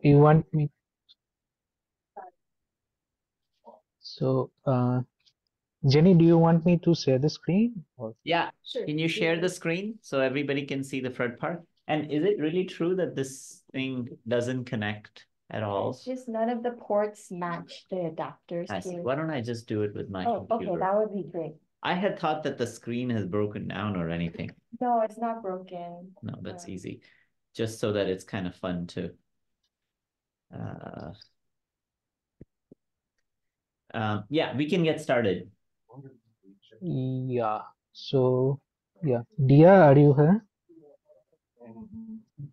You want me? So, Jenny, do you want me to share the screen? Or? Yeah, sure. Can you share the screen so everybody can see the FRDPARRC? And is it really true that this thing doesn't connect at all? It's just none of the ports match the adapters. I see. Why don't I just do it with my Oh, okay, computer? that would be great. I had thought that the screen has broken down or anything. No, it's not broken. No, that's easy. Just so that it's kind of fun to yeah, we can get started. Yeah. So, yeah. Dia, are you here?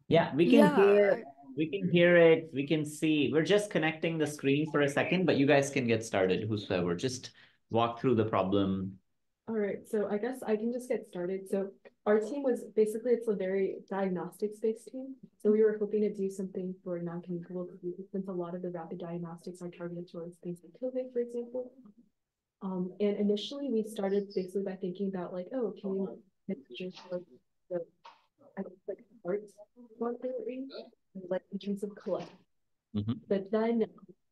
Yeah, we can hear it, we can see. We're just connecting the screen for a second, but you guys can get started, whosoever. Just walk through the problem. All right, so I guess I can just get started. So our team was basically, it's a very diagnostics-based team. So we were hoping to do something for non-communicable diseases, since a lot of the rapid diagnostics are targeted towards things like COVID, for example. And initially we started basically by thinking about like, oh, can we just the like parts monitoring, like in terms of collect. But then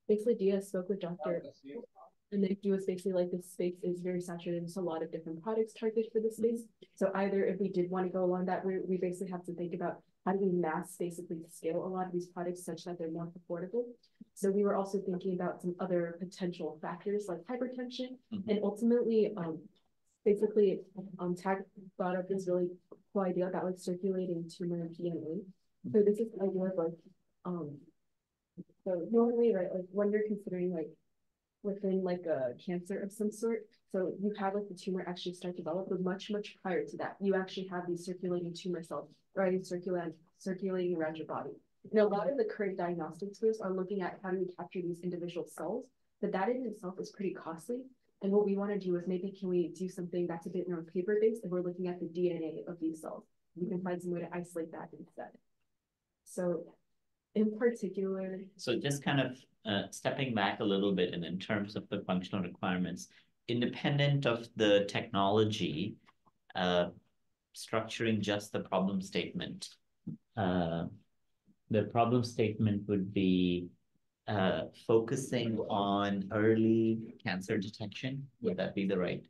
basically Dia spoke with Dr. And then he was basically like, this space is very saturated. There's a lot of different products targeted for this space. So either if we did want to go along that route, we basically have to think about how do we mass basically scale a lot of these products such that they're more affordable. So we were also thinking about some other potential factors like hypertension and ultimately basically Tag brought up this really cool idea about like circulating tumor DNA. So this is the idea of like so normally, right, like when you're considering like within like a cancer of some sort, so you have like the tumor actually start to develop, but much prior to that, you actually have these circulating tumor cells already circulating around your body. And a lot of the current diagnostic tools are looking at how do we capture these individual cells, but that in itself is pretty costly. And what we want to do is maybe can we do something that's a bit more paper-based, and we're looking at the DNA of these cells. We can find some way to isolate that instead. So in particular, so just kind of stepping back a little bit, and in terms of the functional requirements, independent of the technology, structuring just the problem statement. The problem statement would be focusing on early cancer detection. Would that be the right?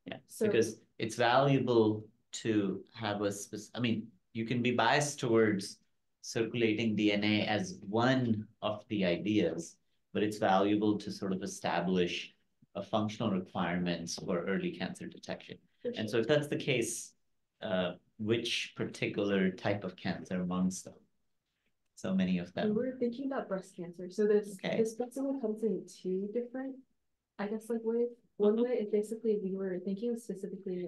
Yeah, so, because it's valuable to have a I mean, you can be biased towards circulating DNA as one of the ideas, but it's valuable to sort of establish a functional requirements for early cancer detection. Sure. And so if that's the case, which particular type of cancer amongst them? So many of them. We were thinking about breast cancer. So this spectrum comes in two different, I guess, like ways. One way is basically we were thinking specifically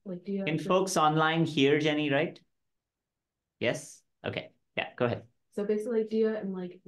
like do you Can folks online hear Jenny, right? Yes? Okay. Yeah, go ahead. So basically Dia and like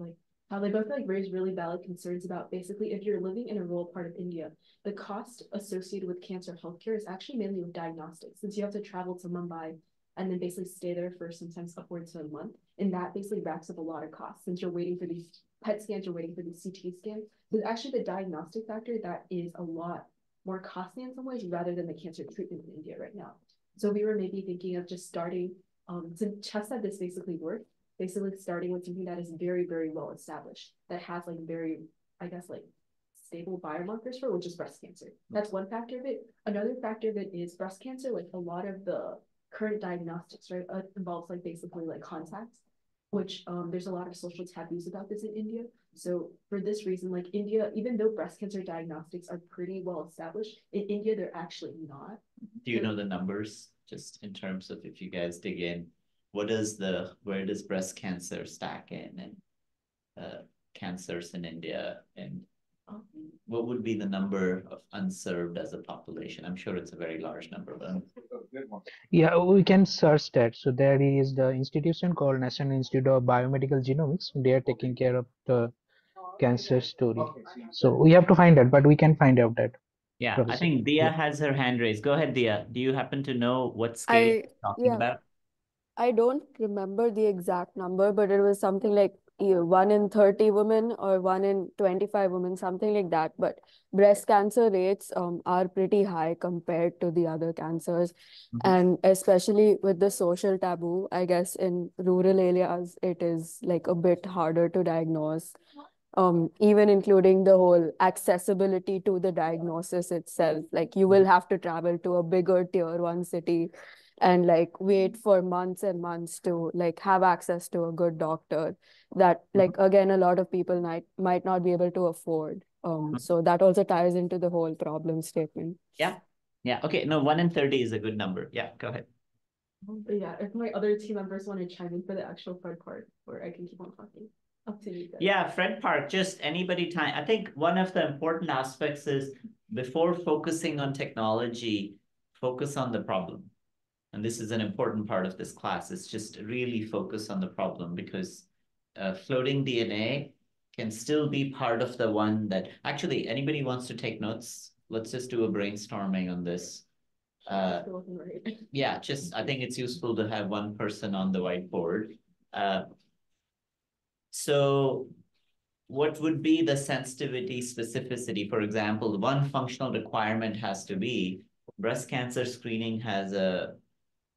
how they both like raise really valid concerns about basically if you're living in a rural part of India, the cost associated with cancer healthcare is actually mainly with diagnostics, since you have to travel to Mumbai and then basically stay there for sometimes upwards of a month. And that basically racks up a lot of costs since you're waiting for these PET scans, you're waiting for these CT scans. So actually the diagnostic factor that is a lot more costly in some ways rather than the cancer treatment in India right now. So we were maybe thinking of just starting to test that this basically works, basically starting with something that is very, very well established, that has like very, I guess, like stable biomarkers for, which is breast cancer. That's one factor of it. Another factor of it is breast cancer, like a lot of the current diagnostics, right, involves like basically like contacts, which there's a lot of social taboos about this in India. So for this reason, like India, even though breast cancer diagnostics are pretty well established, in India, they're actually not. Do you know the numbers, just in terms of if you guys dig in, where does breast cancer stack in and cancers in India, and what would be the number of unserved as a population? I'm sure it's a very large number, but yeah, we can search that. So there is the institution called National Institute of Biomedical Genomics. They are taking care of the cancer story. So we have to find that, but we can find out that. yeah, Professor. I think Dia has her hand raised. Go ahead, Dia. Do you happen to know what scale you're talking about? I don't remember the exact number, but it was something like 1 in 30 women or 1 in 25 women, something like that. But breast cancer rates are pretty high compared to the other cancers. And especially with the social taboo, I guess in rural areas, it is like a bit harder to diagnose. Even including the whole accessibility to the diagnosis itself. Like you will have to travel to a bigger tier 1 city and like wait for months and months to like have access to a good doctor that like again a lot of people might not be able to afford. So that also ties into the whole problem statement. Yeah. Yeah. Okay. No, 1 in 30 is a good number. Yeah, go ahead. But yeah, if my other team members want to chime in for the actual Fred part, or I can keep on talking. Up to you guys. Yeah, FRDPARRC, just anybody time. I think one of the important aspects is before focusing on technology, focus on the problem. And this is an important part of this class, is just really focus on the problem, because floating DNA can still be part of the one that, actually, anybody wants to take notes? Let's just do a brainstorming on this. Yeah, just, I think it's useful to have one person on the whiteboard. So what would be the sensitivity, specificity? For example, one functional requirement has to be breast cancer screening has a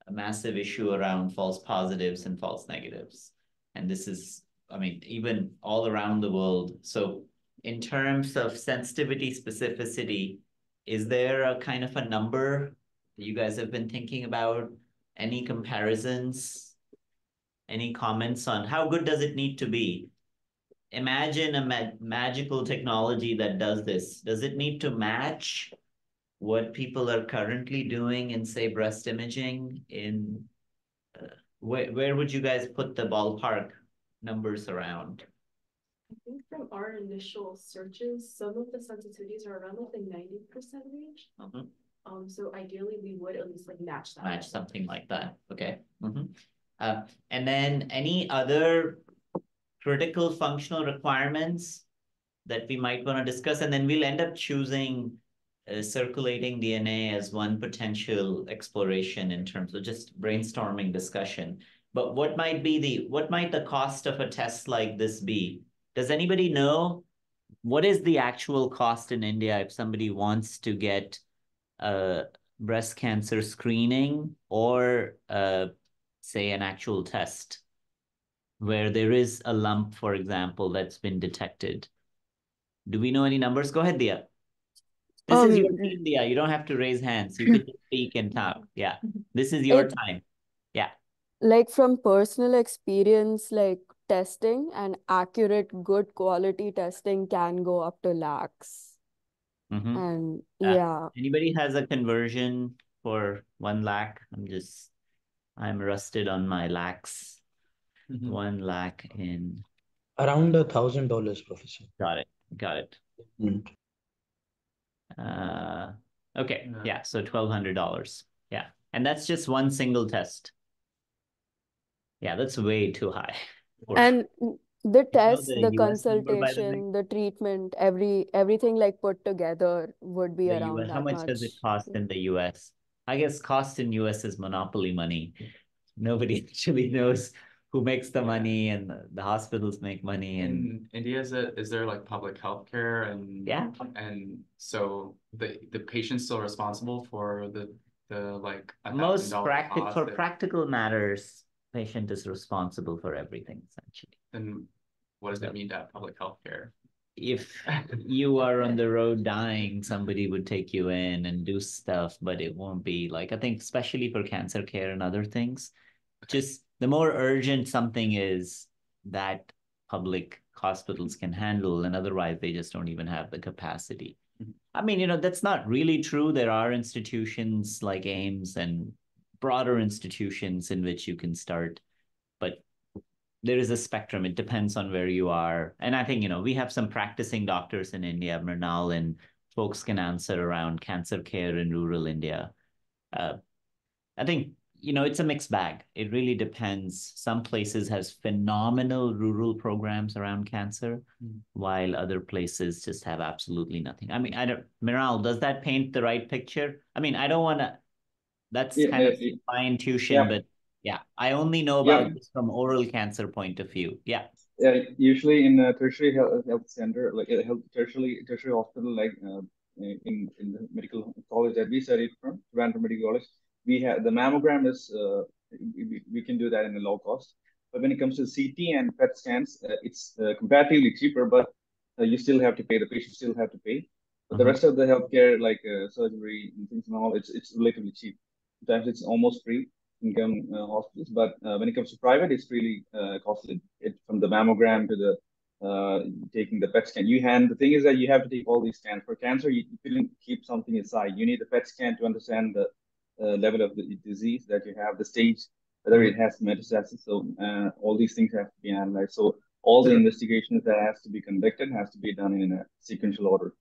massive issue around false positives and false negatives. And this is, I mean, even all around the world. So in terms of sensitivity, specificity, is there a kind of a number that you guys have been thinking about? Any comparisons? Any comments on how good does it need to be? Imagine a magical technology that does this. Does it need to match what people are currently doing in, say, breast imaging? In where would you guys put the ballpark numbers around? I think from our initial searches, some of the sensitivities are around like the 90% range. So ideally we would at least like match that. Match something like that. Okay. And then any other critical functional requirements that we might want to discuss, and then we'll end up choosing circulating DNA as one potential exploration in terms of just brainstorming discussion. But what might the cost of a test like this be? Does anybody know what is the actual cost in India if somebody wants to get breast cancer screening or say an actual test where there is a lump, for example, that's been detected? Do we know any numbers? Go ahead, Dia. This is your team, Dia. You don't have to raise hands. You can just speak and talk. Yeah. This is your time. Yeah. Like from personal experience, like testing and accurate, good quality testing can go up to lakhs. And yeah. Anybody has a conversion for 1 lakh? I'm rusted on my lakhs. 1 lakh in around $1,000, Professor. Got it. Okay, yeah, so $1,200. Yeah, and that's just one single test. Yeah, that's way too high. And the test, the the US number, by the way? consultation, the treatment, everything like put together would be The around US, that how much does it cost in the US? I guess cost in US is monopoly money. Nobody actually knows who makes the money, and the hospitals make money. And in India, is there like public health care, and and so the patient's still responsible for the like most $1,000 for practical matters, patient is responsible for everything essentially. Then what does it mean to have public health care? If you are on the road dying, somebody would take you in and do stuff, but it won't be like, I think especially for cancer care and other things, just the more urgent something is, that public hospitals can handle, and otherwise they just don't even have the capacity. I mean, that's not really true. There are institutions like AIMS and broader institutions in which you can start, but there is a spectrum. It depends on where you are. And I think, we have some practicing doctors in India, Mrinal, and folks can answer around cancer care in rural India. I think, it's a mixed bag. It really depends. Some places has phenomenal rural programs around cancer, while other places just have absolutely nothing. I mean, Miral, does that paint the right picture? I mean, I don't want to, that's kind of my intuition, but Yeah, I only know about this from oral cancer point of view. Yeah. Usually in a tertiary health center, like a tertiary hospital, like in the medical college that we studied from, Trivandrum Medical College, we have the mammogram is we can do that in a low cost. But when it comes to CT and PET scans, it's comparatively cheaper, but you still have to pay. The patient still have to pay. But the rest of the healthcare, like surgery and things and all, it's relatively cheap. Sometimes it's almost free income hospitals, but when it comes to private, it's really costly. From the mammogram to the taking the PET scan. The thing is that you have to take all these scans. For cancer, you couldn't keep something aside. You need the PET scan to understand the level of the disease that you have, the stage, whether it has metastasis. So all these things have to be analyzed. So all the investigations that has to be conducted has to be done in a sequential order.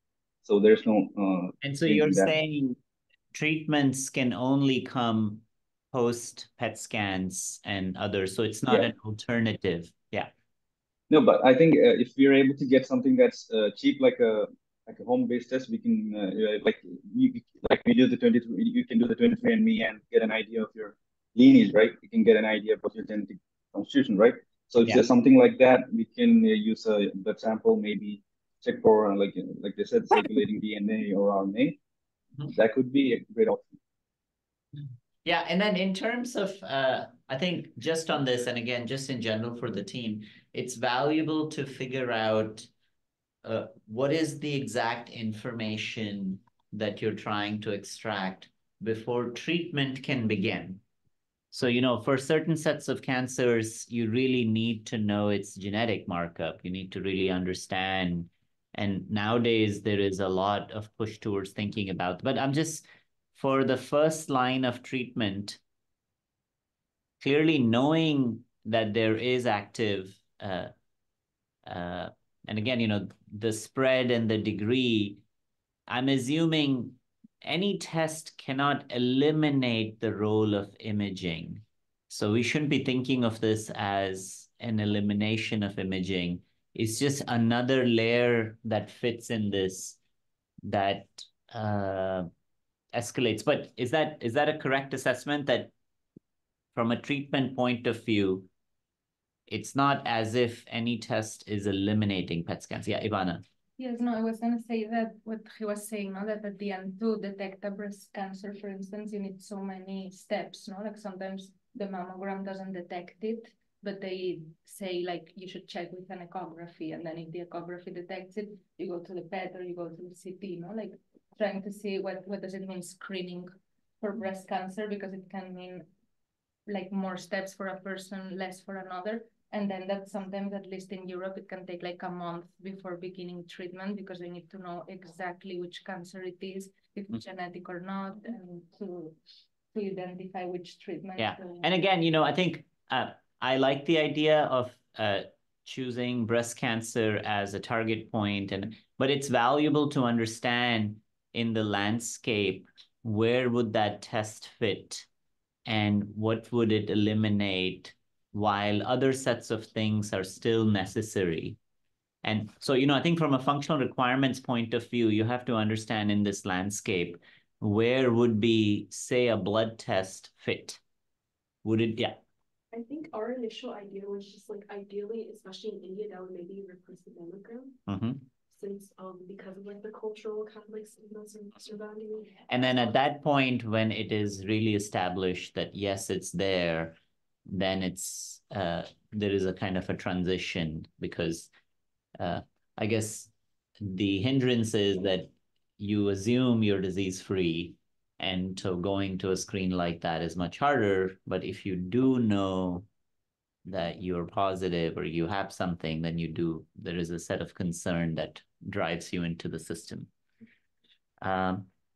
So there's no. And so you're saying treatments can only come post PET scans and others, so it's not an alternative. Yeah. No, but I think if we're able to get something that's cheap, like a home-based test, we can like we do the 23. You can do the 23andMe and get an idea of your lineage, right? You can get an idea of your genetic constitution, right? So if there's something like that, we can use a blood sample, maybe check for like they said, circulating DNA or RNA. That could be a great option. Yeah, and then in terms of, I think just on this, and again, just in general for the team, it's valuable to figure out what is the exact information that you're trying to extract before treatment can begin. So, for certain sets of cancers, you really need to know its genetic markup. You need to really understand. And nowadays, there is a lot of push towards thinking about, but for the first line of treatment, clearly knowing that there is active, and again, the spread and the degree, I'm assuming any test cannot eliminate the role of imaging. So we shouldn't be thinking of this as an elimination of imaging. It's just another layer that fits in this that escalates. But is that a correct assessment that from a treatment point of view, it's not as if any test is eliminating PET scans? Yeah, Ivana. Yes, no, I was going to say that what he was saying, no, that at the end to detect a breast cancer, for instance, you need so many steps, no? Like sometimes the mammogram doesn't detect it, but they say like you should check with an ecography, and then if the ecography detects it, you go to the PET or you go to the CT, no? Like trying to see what does it mean screening for breast cancer, because it can mean like more steps for a person, less for another. And then that sometimes, at least in Europe, it can take like a month before beginning treatment, because they need to know exactly which cancer it is, if it's genetic or not, and to identify which treatment. Yeah, and again, I think I like the idea of choosing breast cancer as a target point, but it's valuable to understand in the landscape, where would that test fit and what would it eliminate, while other sets of things are still necessary. And so, I think from a functional requirements point of view, you have to understand in this landscape, where would be, say, a blood test fit? Would it, yeah. I think our initial idea was just like, ideally, especially in India, that would maybe replace the mammogram. Since because of like the cultural kind of like stigma surrounding it. And then at that point, when it is really established that yes, it's there, then it's there is a kind of a transition, because I guess the hindrance is that you assume you're disease free, and so going to a screen like that is much harder. But if you do know that you're positive or you have something, then there is a set of concern that drives you into the system.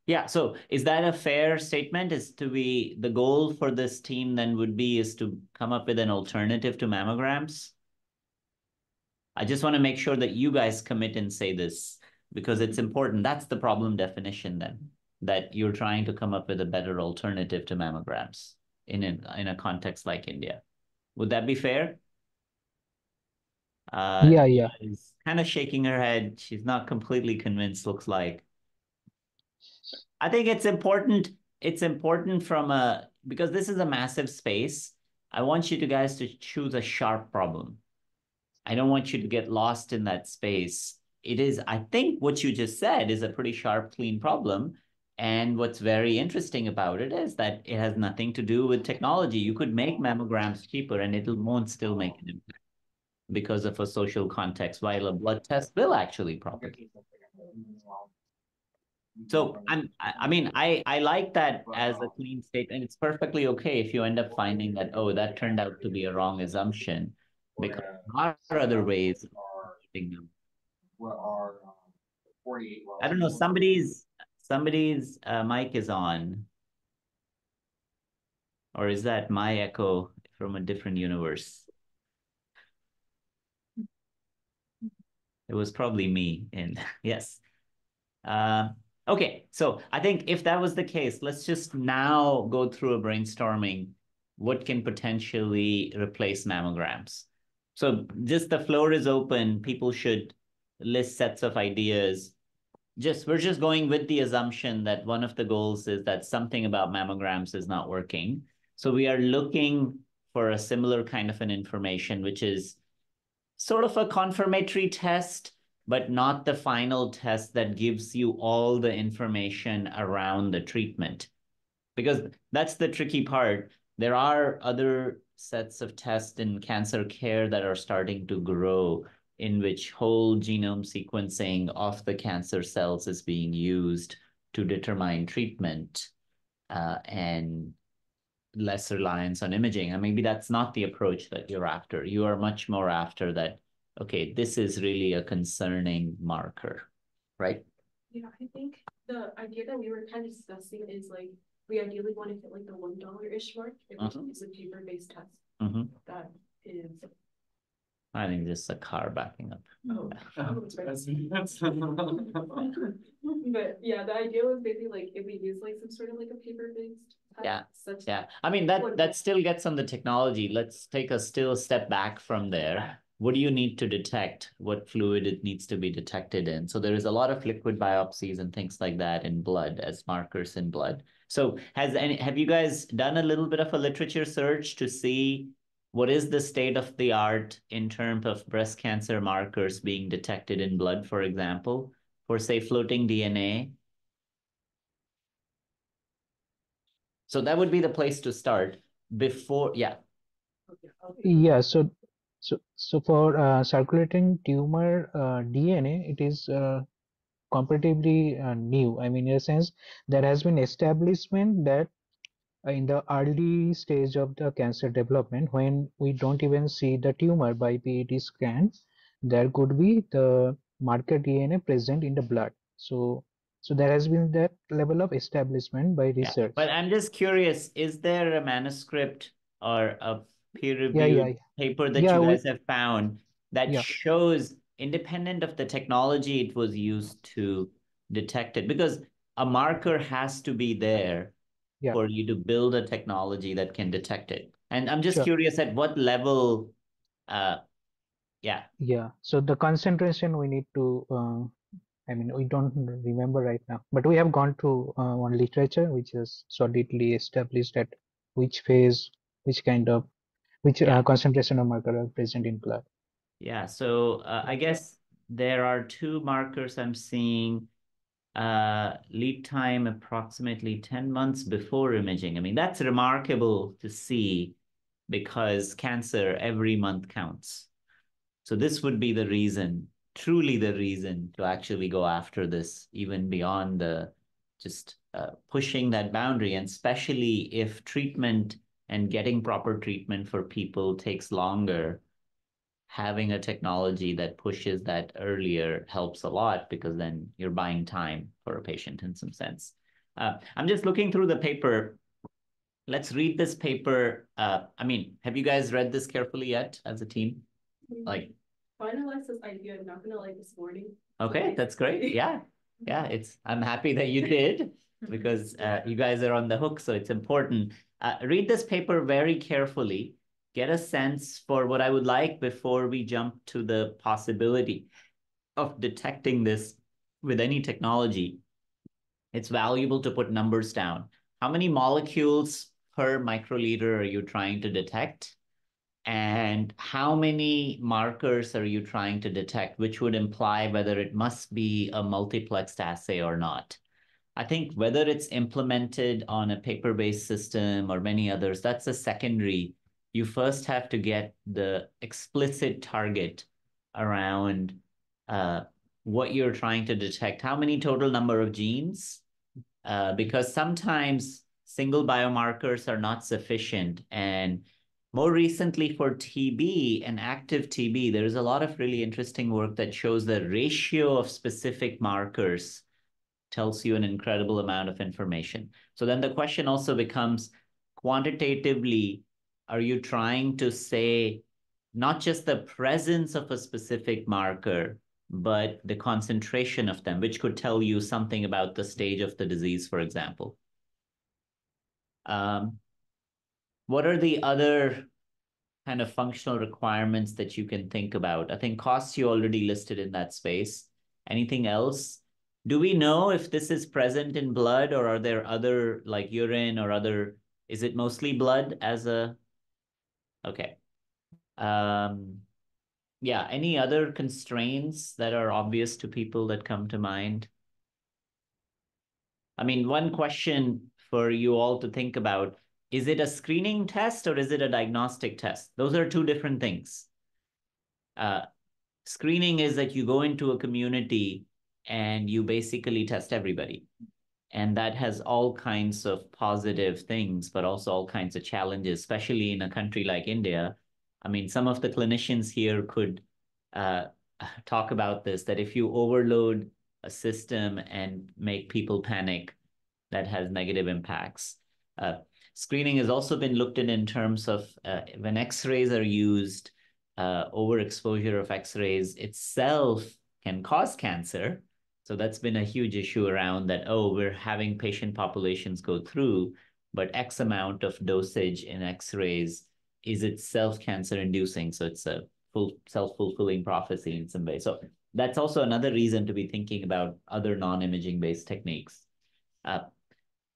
Yeah, so is that a fair statement? The goal for this team then is to come up with an alternative to mammograms? I just want to make sure that you guys commit and say this, because it's important. That's the problem definition then, that you're trying to come up with a better alternative to mammograms in a context like India. Would that be fair? Yeah. She's kind of shaking her head. She's not completely convinced, looks like. I think it's important because this is a massive space, I want you guys to choose a sharp problem. I don't want you to get lost in that space. It is, I think what you just said is a pretty sharp, clean problem. And what's very interesting about it is that it has nothing to do with technology. You could make mammograms cheaper and it won't still make an impact because of a social context, while a blood test will actually propagate. So I like that as a clean statement. It's perfectly okay if you end up finding that, oh, that turned out to be a wrong assumption, because there are other ways of getting them. I don't know, somebody's mic is on. Or is that my echo from a different universe? It was probably me. And yes. Okay, so I think if that was the case, let's just now go through a brainstorming. What can potentially replace mammograms? So just the floor is open. People should list sets of ideas. We're just going with the assumption that one of the goals is that something about mammograms is not working. So we are looking for a similar kind of an information, which is sort of a confirmatory test, but not the final test that gives you all the information around the treatment. Because that's the tricky part. There are other sets of tests in cancer care that are starting to grow, in which whole genome sequencing of the cancer cells is being used to determine treatment, and less reliance on imaging. And maybe that's not the approach that you're after. You are much more after that, okay, this is really a concerning marker, right? Yeah, I think the idea that we were kind of discussing is like, we ideally want to hit like the $1-ish mark if we use a paper-based test. That is. I think this is a car backing up. Oh, but yeah, the idea was basically like if we use like some sort of like a paper-based test. Yeah. I mean, that still gets on the technology. Let's take a step back from there. What do you need to detect? What fluid it needs to be detected in? So there is a lot of liquid biopsies and things like that in blood as markers in blood. So have you guys done a little bit of a literature search to see what is the state of the art in terms of breast cancer markers being detected in blood, for example, for say floating DNA? So that would be the place to start before, yeah. Yeah, so for circulating tumor DNA, it is comparatively new. I mean, in a sense, there has been establishment that in the early stage of the cancer development, when we don't even see the tumor by PET scan, there could be the marker DNA present in the blood. So there has been that level of establishment by research. But I'm just curious, is there a manuscript or a peer-reviewed paper that you guys have found that shows, independent of the technology it was used to detect it? Because a marker has to be there for you to build a technology that can detect it. And I'm just curious at what level, Yeah, so the concentration we need to, I mean, we don't remember right now, but we have gone to one literature which is solidly established at which phase, which concentration of marker are present in blood. Yeah, so I guess there are two markers I'm seeing. Lead time approximately 10 months before imaging. I mean, that's remarkable to see because cancer every month counts. So this would be the reason, truly the reason to actually go after this, even beyond the just pushing that boundary. And especially if treatment and getting proper treatment for people takes longer, having a technology that pushes that earlier helps a lot, because then you're buying time for a patient in some sense. I'm just looking through the paper. Let's read this paper. I mean, have you guys read this carefully yet as a team? Like, finalize this idea, I'm not gonna like this morning. Okay, that's great. Yeah. I'm happy that you did, because you guys are on the hook, so it's important. Read this paper very carefully. Get a sense for what I would like before we jump to the possibility of detecting this with any technology. It's valuable to put numbers down. How many molecules per microliter are you trying to detect? And how many markers are you trying to detect, which would imply whether it must be a multiplexed assay or not. I think whether it's implemented on a paper-based system or many others, that's a secondary. You first have to get the explicit target around what you're trying to detect, how many total number of genes, because sometimes single biomarkers are not sufficient. And more recently for TB and active TB, there's a lot of really interesting work that shows the ratio of specific markers tells you an incredible amount of information. So then the question also becomes, quantitatively, are you trying to say not just the presence of a specific marker, but the concentration of them, which could tell you something about the stage of the disease, for example. What are the other kind of functional requirements that you can think about? I think costs you already listed in that space. Anything else? Do we know if this is present in blood, or are there other, like urine or other, is it mostly blood as a, okay. Yeah, any other constraints that are obvious to people that come to mind? I mean, one question for you all to think about, is it a screening test or is it a diagnostic test? Those are two different things. Screening is that you go into a community and you basically test everybody. And that has all kinds of positive things, but also all kinds of challenges, especially in a country like India. I mean, some of the clinicians here could talk about this, that if you overload a system and make people panic, that has negative impacts. Screening has also been looked at in terms of when X-rays are used, overexposure of X-rays itself can cause cancer. So that's been a huge issue around that, oh, we're having patient populations go through, but X amount of dosage in X-rays is itself cancer inducing. So it's a self-fulfilling prophecy in some way. So that's also another reason to be thinking about other non-imaging based techniques.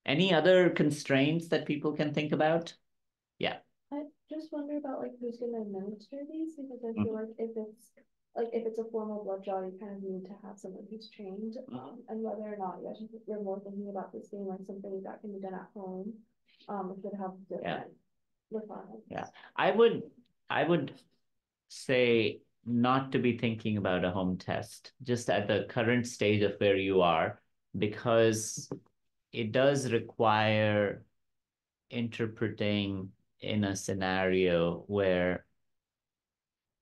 Any other constraints that people can think about? Yeah. I just wonder about like who's going to administer these, because I feel like if it's a formal blood draw, you kind of need to have someone who's trained, and whether or not you're more thinking about this being like something that can be done at home, it could have different requirements. Yeah, I would say not to be thinking about a home test just at the current stage of where you are, because it does require interpreting in a scenario where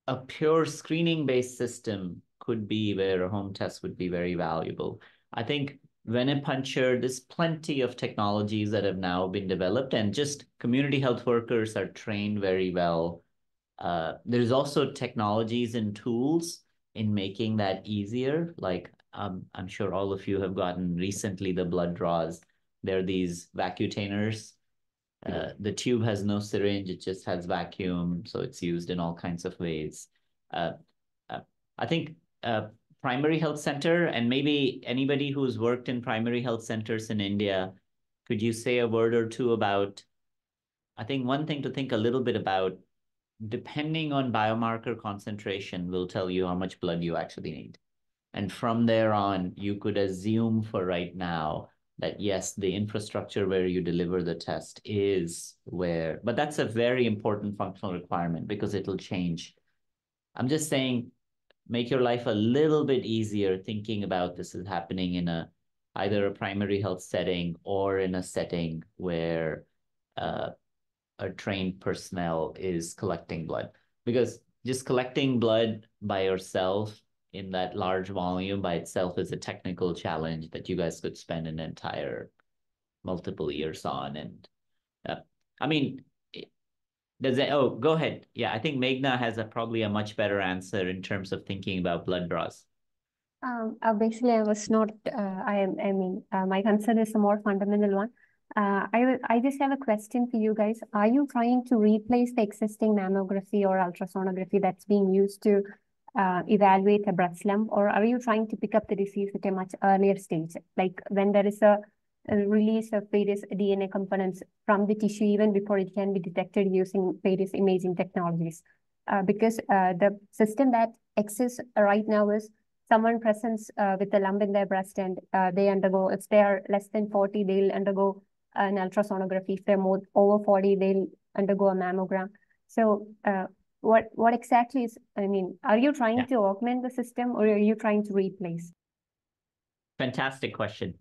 a pure screening-based system could be where a home test would be very valuable. I think venipuncture, there's plenty of technologies that have now been developed, and just community health workers are trained very well. There's also technologies and tools in making that easier. Like I'm sure all of you have gotten recently the blood draws. There are these vacutainers. The tube has no syringe, it just has vacuum, so it's used in all kinds of ways. I think primary health center, and maybe anybody who's worked in primary health centers in India, could you say a word or two about, I think one thing to think a little bit about, depending on biomarker concentration will tell you how much blood you actually need. And from there on, you could assume for right now that yes, the infrastructure where you deliver the test is where, but that's a very important functional requirement because it'll change. I'm just saying, make your life a little bit easier thinking about this is happening in either a primary health setting or in a setting where a trained personnel is collecting blood. Because just collecting blood by yourself in that large volume by itself is a technical challenge that you guys could spend an entire multiple years on. And I mean, does it, oh, go ahead. Yeah, I think Meghna has probably a much better answer in terms of thinking about blood draws. Basically, I was not, my concern is a more fundamental one. I just have a question for you guys. Are you trying to replace the existing mammography or ultrasonography that's being used to evaluate a breast lump, or are you trying to pick up the disease at a much earlier stage? Like when there is a release of various DNA components from the tissue even before it can be detected using various imaging technologies. Because the system that exists right now is someone presents with a lump in their breast and they undergo, if they are less than 40, they'll undergo an ultrasonography. If they're more over 40, they'll undergo a mammogram. So what exactly is, I mean, are you trying to augment the system or are you trying to replace? Fantastic question.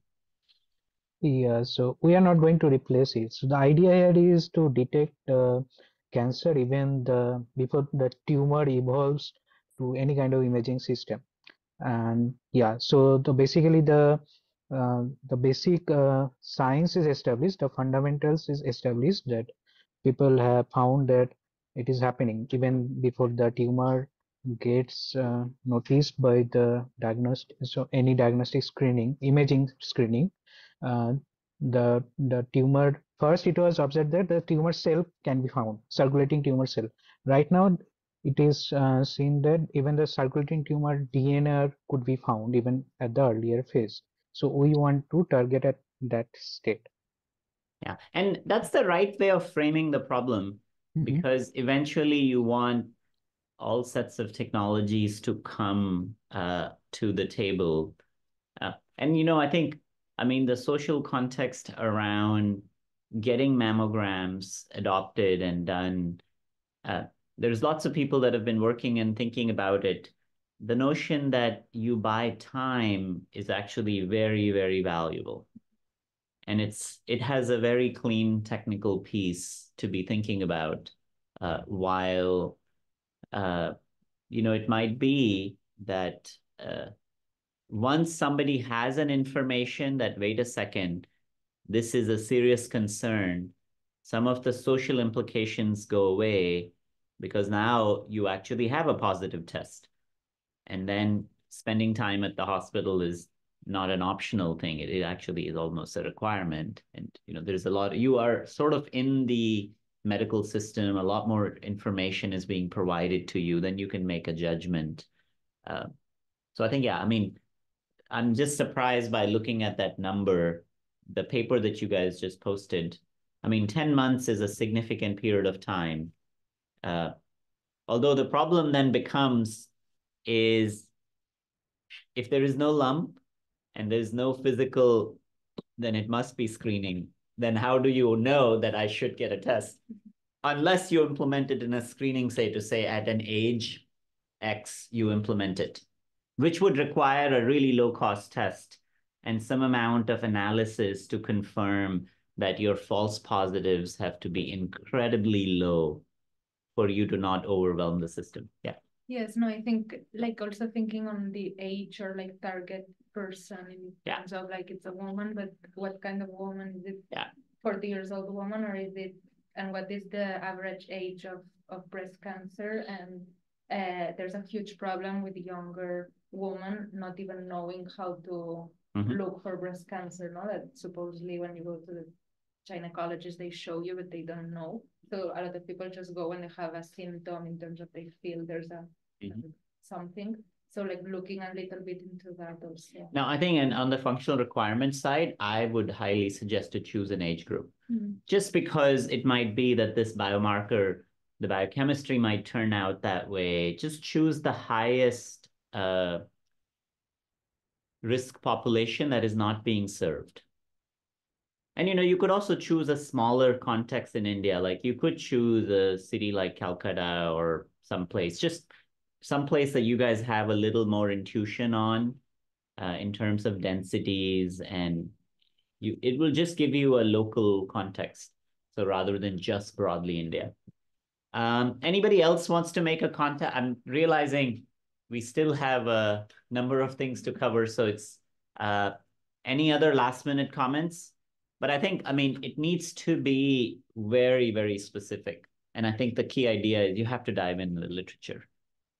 Yeah, so we are not going to replace it. So the idea here is to detect cancer even before the tumor evolves to any kind of imaging system. And yeah, so basically the basic science is established, the fundamentals is established, that people have found that it is happening even before the tumor gets noticed by the diagnostic, so any diagnostic screening, imaging screening. uh, the tumor, first it was observed that the tumor cell can be found, circulating tumor cell. Right now it is seen that even the circulating tumor DNA could be found even at the earlier phase. So we want to target at that state. Yeah, and that's the right way of framing the problem, because eventually you want all sets of technologies to come to the table. And, I think, the social context around getting mammograms adopted and done, there's lots of people that have been working and thinking about it. The notion that you buy time is actually very, very valuable. And it has a very clean technical piece to be thinking about, while it might be that once somebody has an information that, wait a second, this is a serious concern, some of the social implications go away because now you actually have a positive test. And then spending time at the hospital is not an optional thing. It actually is almost a requirement. And, there's a lot, you are sort of in the medical system, a lot more information is being provided to you, then you can make a judgment. So I think, yeah, I'm just surprised by looking at that number, the paper that you guys just posted. 10 months is a significant period of time. Although the problem then becomes is if there is no lump and there's no physical, then it must be screening. Then how do you know that I should get a test? Unless you implement it in a screening, to say at an age X, you implement it, which would require a really low cost test and some amount of analysis to confirm that your false positives have to be incredibly low for you to not overwhelm the system. Yeah. Yes, no, I think also thinking on the age or target person in terms of it's a woman, but what kind of woman is it? Yeah. 40 years old woman, or is it, and what is the average age of breast cancer? And there's a huge problem with younger women not even knowing how to look for breast cancer, no? That supposedly when you go to the gynecologists, they show you, but they don't know. So a lot of people just go when they have a symptom in terms of they feel there's a something. So looking a little bit into that also. Now, I think on the functional requirement side, I would highly suggest to choose an age group. Just because it might be that this biomarker, the biochemistry might turn out that way. Just choose the highest risk population that is not being served. And, you could also choose a smaller context in India. Like you could choose a city like Calcutta or someplace that you guys have a little more intuition on in terms of densities, and it will just give you a local context. So rather than just broadly India. Anybody else wants to make a contact? I'm realizing we still have a number of things to cover. So it's any other last minute comments? But I think, it needs to be very, very specific. And I think the key idea is you have to dive into the literature.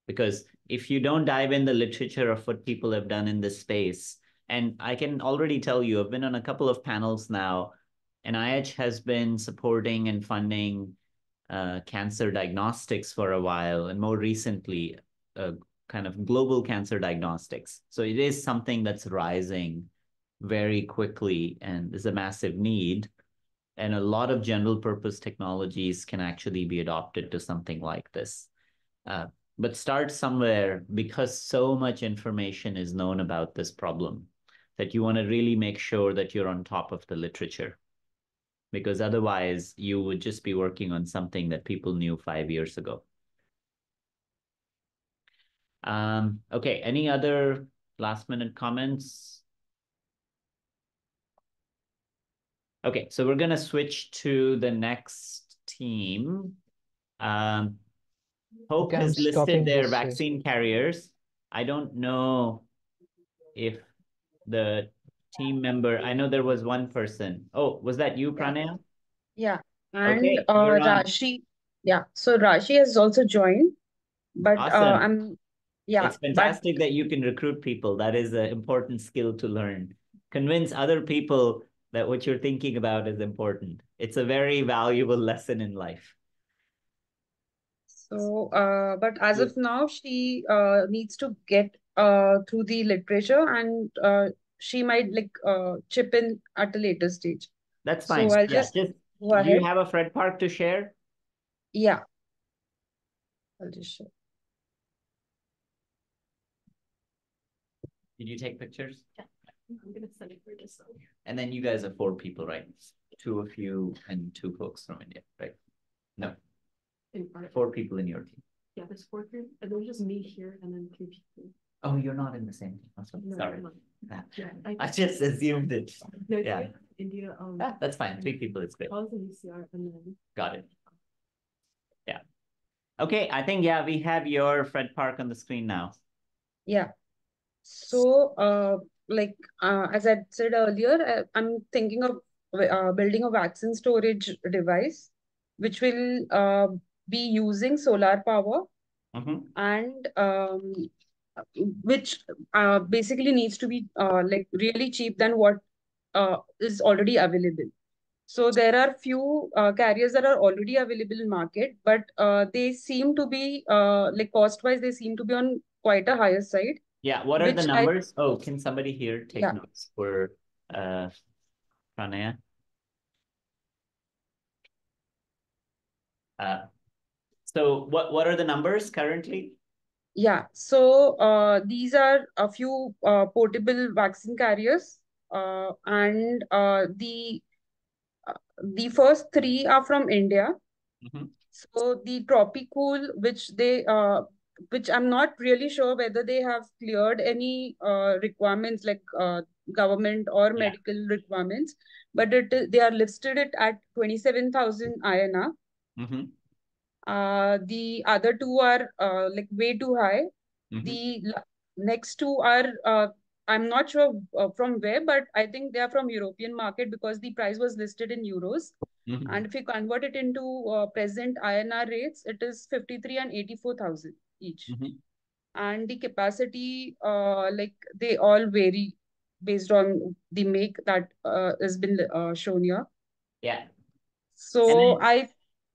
Because if you don't dive in the literature of what people have done in this space, and I can already tell you, I've been on a couple of panels now, and NIH has been supporting and funding cancer diagnostics for a while, and more recently, kind of global cancer diagnostics. So it is something that's rising. very quickly, and there's a massive need. And a lot of general purpose technologies can actually be adopted to something like this. But start somewhere, because so much information is known about this problem that you want to really make sure that you're on top of the literature, because otherwise you would just be working on something that people knew 5 years ago. Okay, any other last minute comments? Okay, so we're going to switch to the next team. Hope Okay, I'm has listed stopping their this. vaccine carriers. I don't know if the team member, I know there was one person. Oh, was that you, Pranaya? Yeah, and Okay, you're on. Rashi, yeah, so Rashi has also joined, but Awesome. yeah, It's fantastic that you can recruit people. That is an important skill to learn. Convince other people that what you're thinking about is important. It's a very valuable lesson in life. so but as of now, she needs to get through the literature, and she might like chip in at a later stage. That's So fine. I'll Yeah, just just go do you ahead. have a FRDPARRC to share? Yeah, I'll just share. Did you take pictures? Yeah, I'm gonna send it for just. And then you guys are 4 people, right? 2 of you and 2 folks from India, right? No, In part. 4 people in your team. Yeah, there's 4 here, and there's just me here, and then 3 people. Oh, you're not in the same team. I'm so No, sorry. I'm not. Yeah, Yeah, I just assumed it. No, Yeah. India. That's fine. 3 people is great. I was in UCR, and then. Got it. Yeah. Okay, I think, yeah, we have your FRDPARRC on the screen now. Yeah. So as I said earlier, I'm thinking of building a vaccine storage device, which will be using solar power, and which basically needs to be like really cheap than what is already available. So there are few carriers that are already available in market, but they seem to be like cost-wise, they seem to be on quite a higher side. Yeah, what are the Which numbers? Oh, can somebody here take Yeah. notes for Pranaya? So what are the numbers currently? Yeah, so these are a few portable vaccine carriers, and the first 3 are from India. So the Tropicool, which I'm not really sure whether they have cleared any requirements like government or medical requirements, but they are listed it at 27,000 INR. The other 2 are like way too high. The next 2 are I'm not sure from where, but I think they are from European market because the price was listed in euros. And if you convert it into present INR rates, it is 53 and 84,000 each. And the capacity, like they all vary based on the make that has been shown here. Yeah. So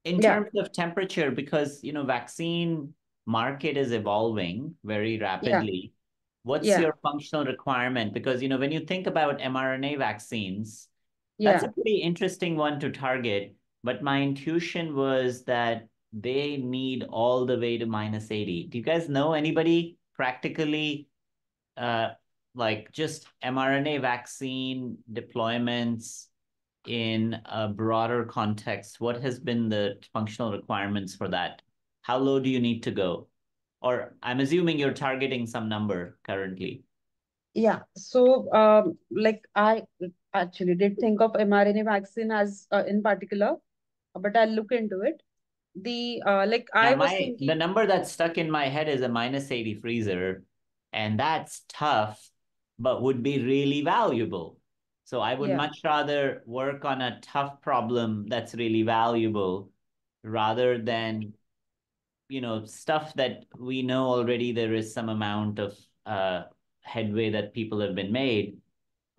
in terms of temperature, because vaccine market is evolving very rapidly. What's your functional requirement? Because when you think about mRNA vaccines, that's a pretty interesting one to target. But my intuition was that they need all the way to -80. Do you guys know anybody practically like just mRNA vaccine deployments in a broader context? What has been the functional requirements for that? How low do you need to go? Or I'm assuming you're targeting some number currently. Yeah, so like I actually did think of mRNA vaccine as in particular, but I'll look into it. I was thinking the number that's stuck in my head is a -80 freezer, and that's tough, but would be really valuable. So I would much rather work on a tough problem that's really valuable rather than stuff that we know already there is some amount of headway that people have been made.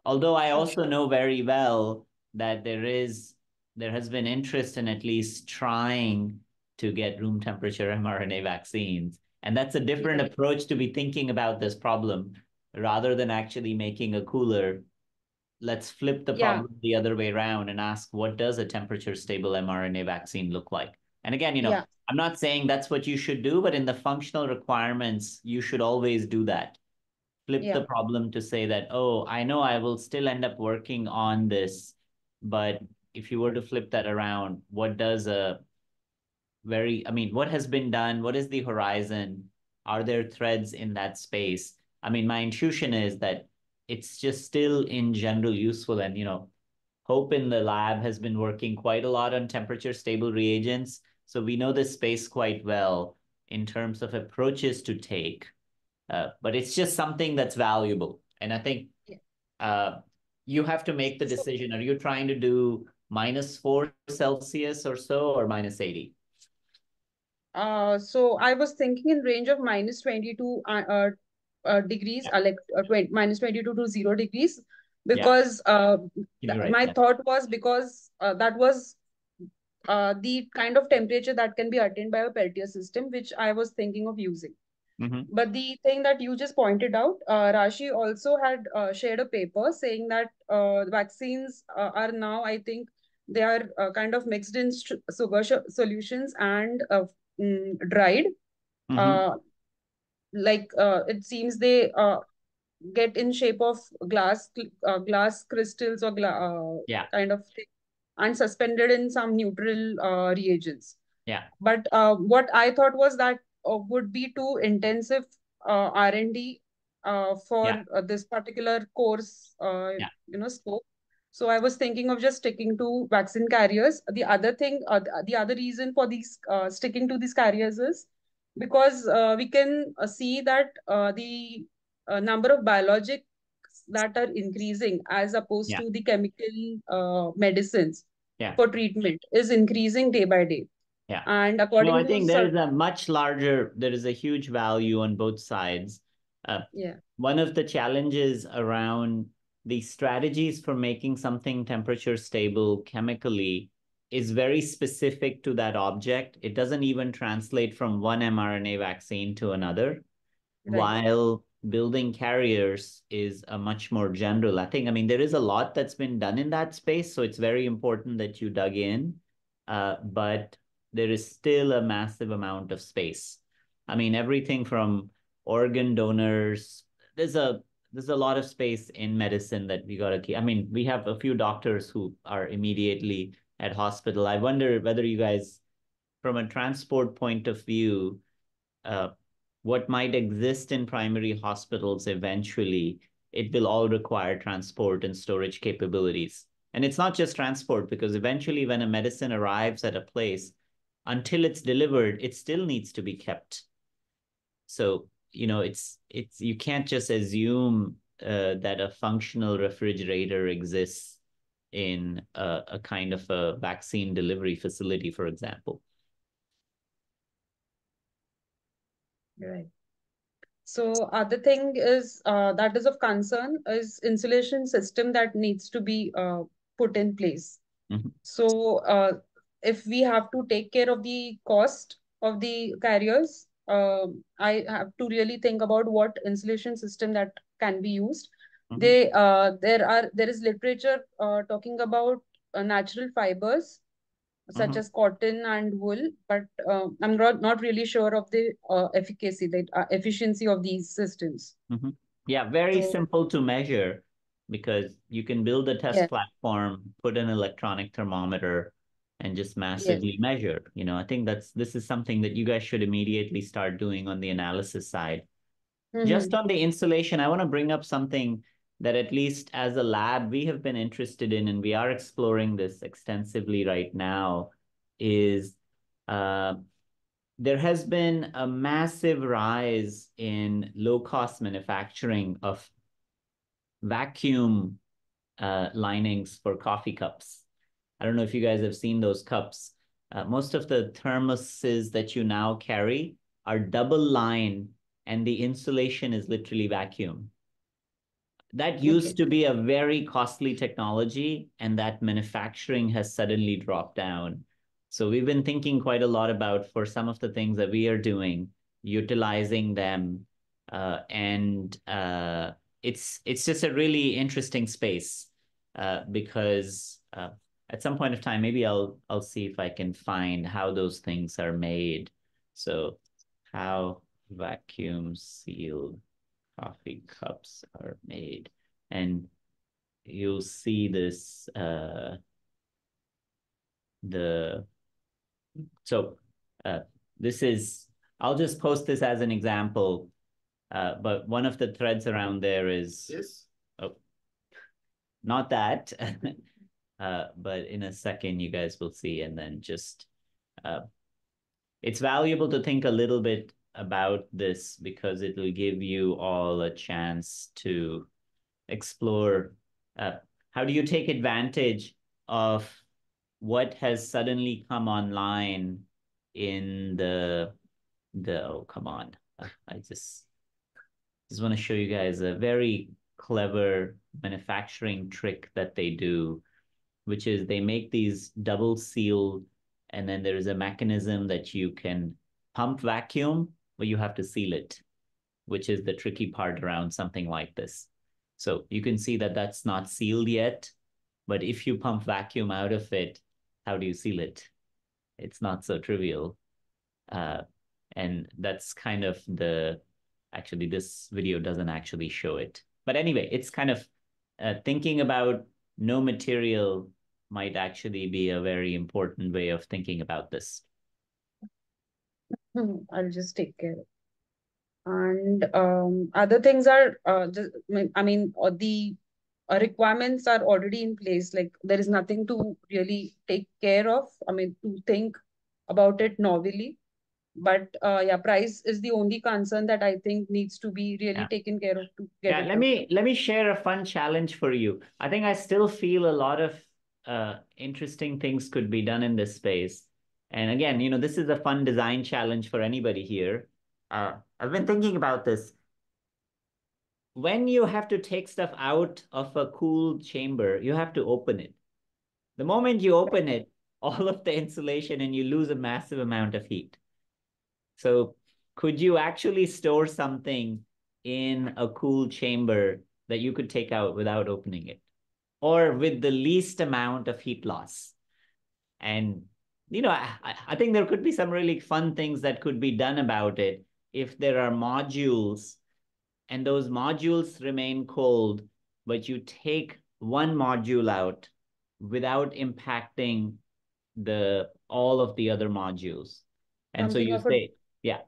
Although I also know very well that there has been interest in at least trying to get room temperature mRNA vaccines. And that's a different approach to be thinking about this problem rather than actually making a cooler let's flip the problem the other way around and ask, what does a temperature stable mRNA vaccine look like? And again, I'm not saying that's what you should do, but in the functional requirements, you should always do that. Flip the problem to say that, oh, I know I will still end up working on this, but if you were to flip that around, what does what has been done? What is the horizon? Are there threads in that space? I mean, my intuition is that it's just still in general useful. And, Hope in the lab has been working quite a lot on temperature stable reagents. So we know this space quite well in terms of approaches to take. But it's just something that's valuable. And I think you have to make the decision. Are you trying to do -4 Celsius or so, or -80? So I was thinking in range of -22 degrees, like -22 to 0 degrees, because my thought was because that was the kind of temperature that can be attained by a Peltier system, which I was thinking of using. But the thing that you just pointed out, Rashi also had shared a paper saying that vaccines are now, I think, they are kind of mixed in sugar solutions and dried. It seems they get in shape of glass crystals or kind of thing, and suspended in some neutral reagents. But what I thought was that would be too intensive R&D for this particular course, scope. So I was thinking of just sticking to vaccine carriers. The other thing, the other reason for these sticking to these carriers is because we can see that the number of biologics that are increasing as opposed to the chemical medicines for treatment is increasing day by day. And according I think there is a huge value on both sides. One of the challenges around the strategies for making something temperature stable chemically is very specific to that object. It doesn't even translate from one mRNA vaccine to another, while building carriers is a much more general. I mean, there is a lot that's been done in that space, so it's very important that you dug in, but there is still a massive amount of space. I mean, everything from organ donors, there's a lot of space in medicine that we gotta keep. I mean, we have a few doctors who are immediately at hospital. I wonder whether you guys, from a transport point of view, what might exist in primary hospitals eventually, it will all require transport and storage capabilities. And it's not just transport, because eventually when a medicine arrives at a place, until it's delivered, it still needs to be kept. So, you can't just assume that a functional refrigerator exists in a kind of a vaccine delivery facility, for example. Right. So other thing is that is of concern is insulation system that needs to be put in place. So if we have to take care of the cost of the carriers, I have to really think about what insulation system that can be used. There is literature talking about natural fibers such as cotton and wool, but I'm not really sure of the efficacy, the efficiency of these systems. Yeah, very simple to measure, because you can build a test platform, put an electronic thermometer, and just massively measure. I think this is something that you guys should immediately start doing on the analysis side. Just on the insulation, I want to bring up something that, at least as a lab, we have been interested in, and we are exploring this extensively right now, is there has been a massive rise in low-cost manufacturing of vacuum linings for coffee cups. I don't know if you guys have seen those cups. Most of the thermoses that you now carry are double line, and the insulation is literally vacuum. That used to be a very costly technology, and that manufacturing has suddenly dropped down. So we've been thinking quite a lot about, for some of the things that we are doing, utilizing them, and it's just a really interesting space. because at some point of time, maybe I'll see if I can find how those things are made. So how vacuum sealed coffee cups are made. And you'll see this, this is, I'll just post this as an example, but one of the threads around there is, oh, not that, but in a second you guys will see, and then just, it's valuable to think a little bit about this because it will give you all a chance to explore how do you take advantage of what has suddenly come online in oh, come on. I just want to show you guys a very clever manufacturing trick that they do, which is they make these double sealed, and then there is a mechanism that you can pump vacuum, but you have to seal it, which is the tricky part around something like this. So you can see that that's not sealed yet, but if you pump vacuum out of it, how do you seal it? It's not so trivial. And that's kind of actually this video doesn't actually show it. But anyway, it's kind of thinking about no material might actually be a very important way of thinking about this. I'll just take care. And other things are just, the requirements are already in place. Like there is nothing to really take care of. To think about it novelly. But yeah, price is the only concern that I think needs to be really taken care of to get it done. Let me share a fun challenge for you. I think I still feel a lot of interesting things could be done in this space. And again, this is a fun design challenge for anybody here. I've been thinking about this. When you have to take stuff out of a cooled chamber, you have to open it. The moment you open it, all of the insulation and you lose a massive amount of heat. So could you actually store something in a cool chamber that you could take out without opening it, or with the least amount of heat loss? And, I think there could be some really fun things that could be done about it if there are modules and those modules remain cold, but you take one module out without impacting all of the other modules. And so you say, yeah.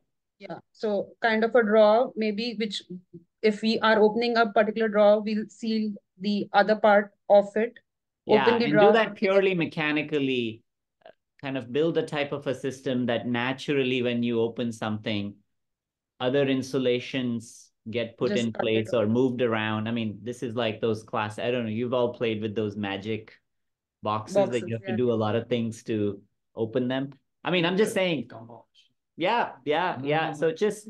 So kind of a drawer, maybe, which if we are opening a particular drawer, we'll seal the other part of it. Open the drawer. Do that purely mechanically, kind of build a type of a system that naturally, when you open something, other insulations get put in place or moved around. This is like those class, I don't know, you've all played with those magic boxes that you have to do a lot of things to open them. I'm just saying, yeah. So just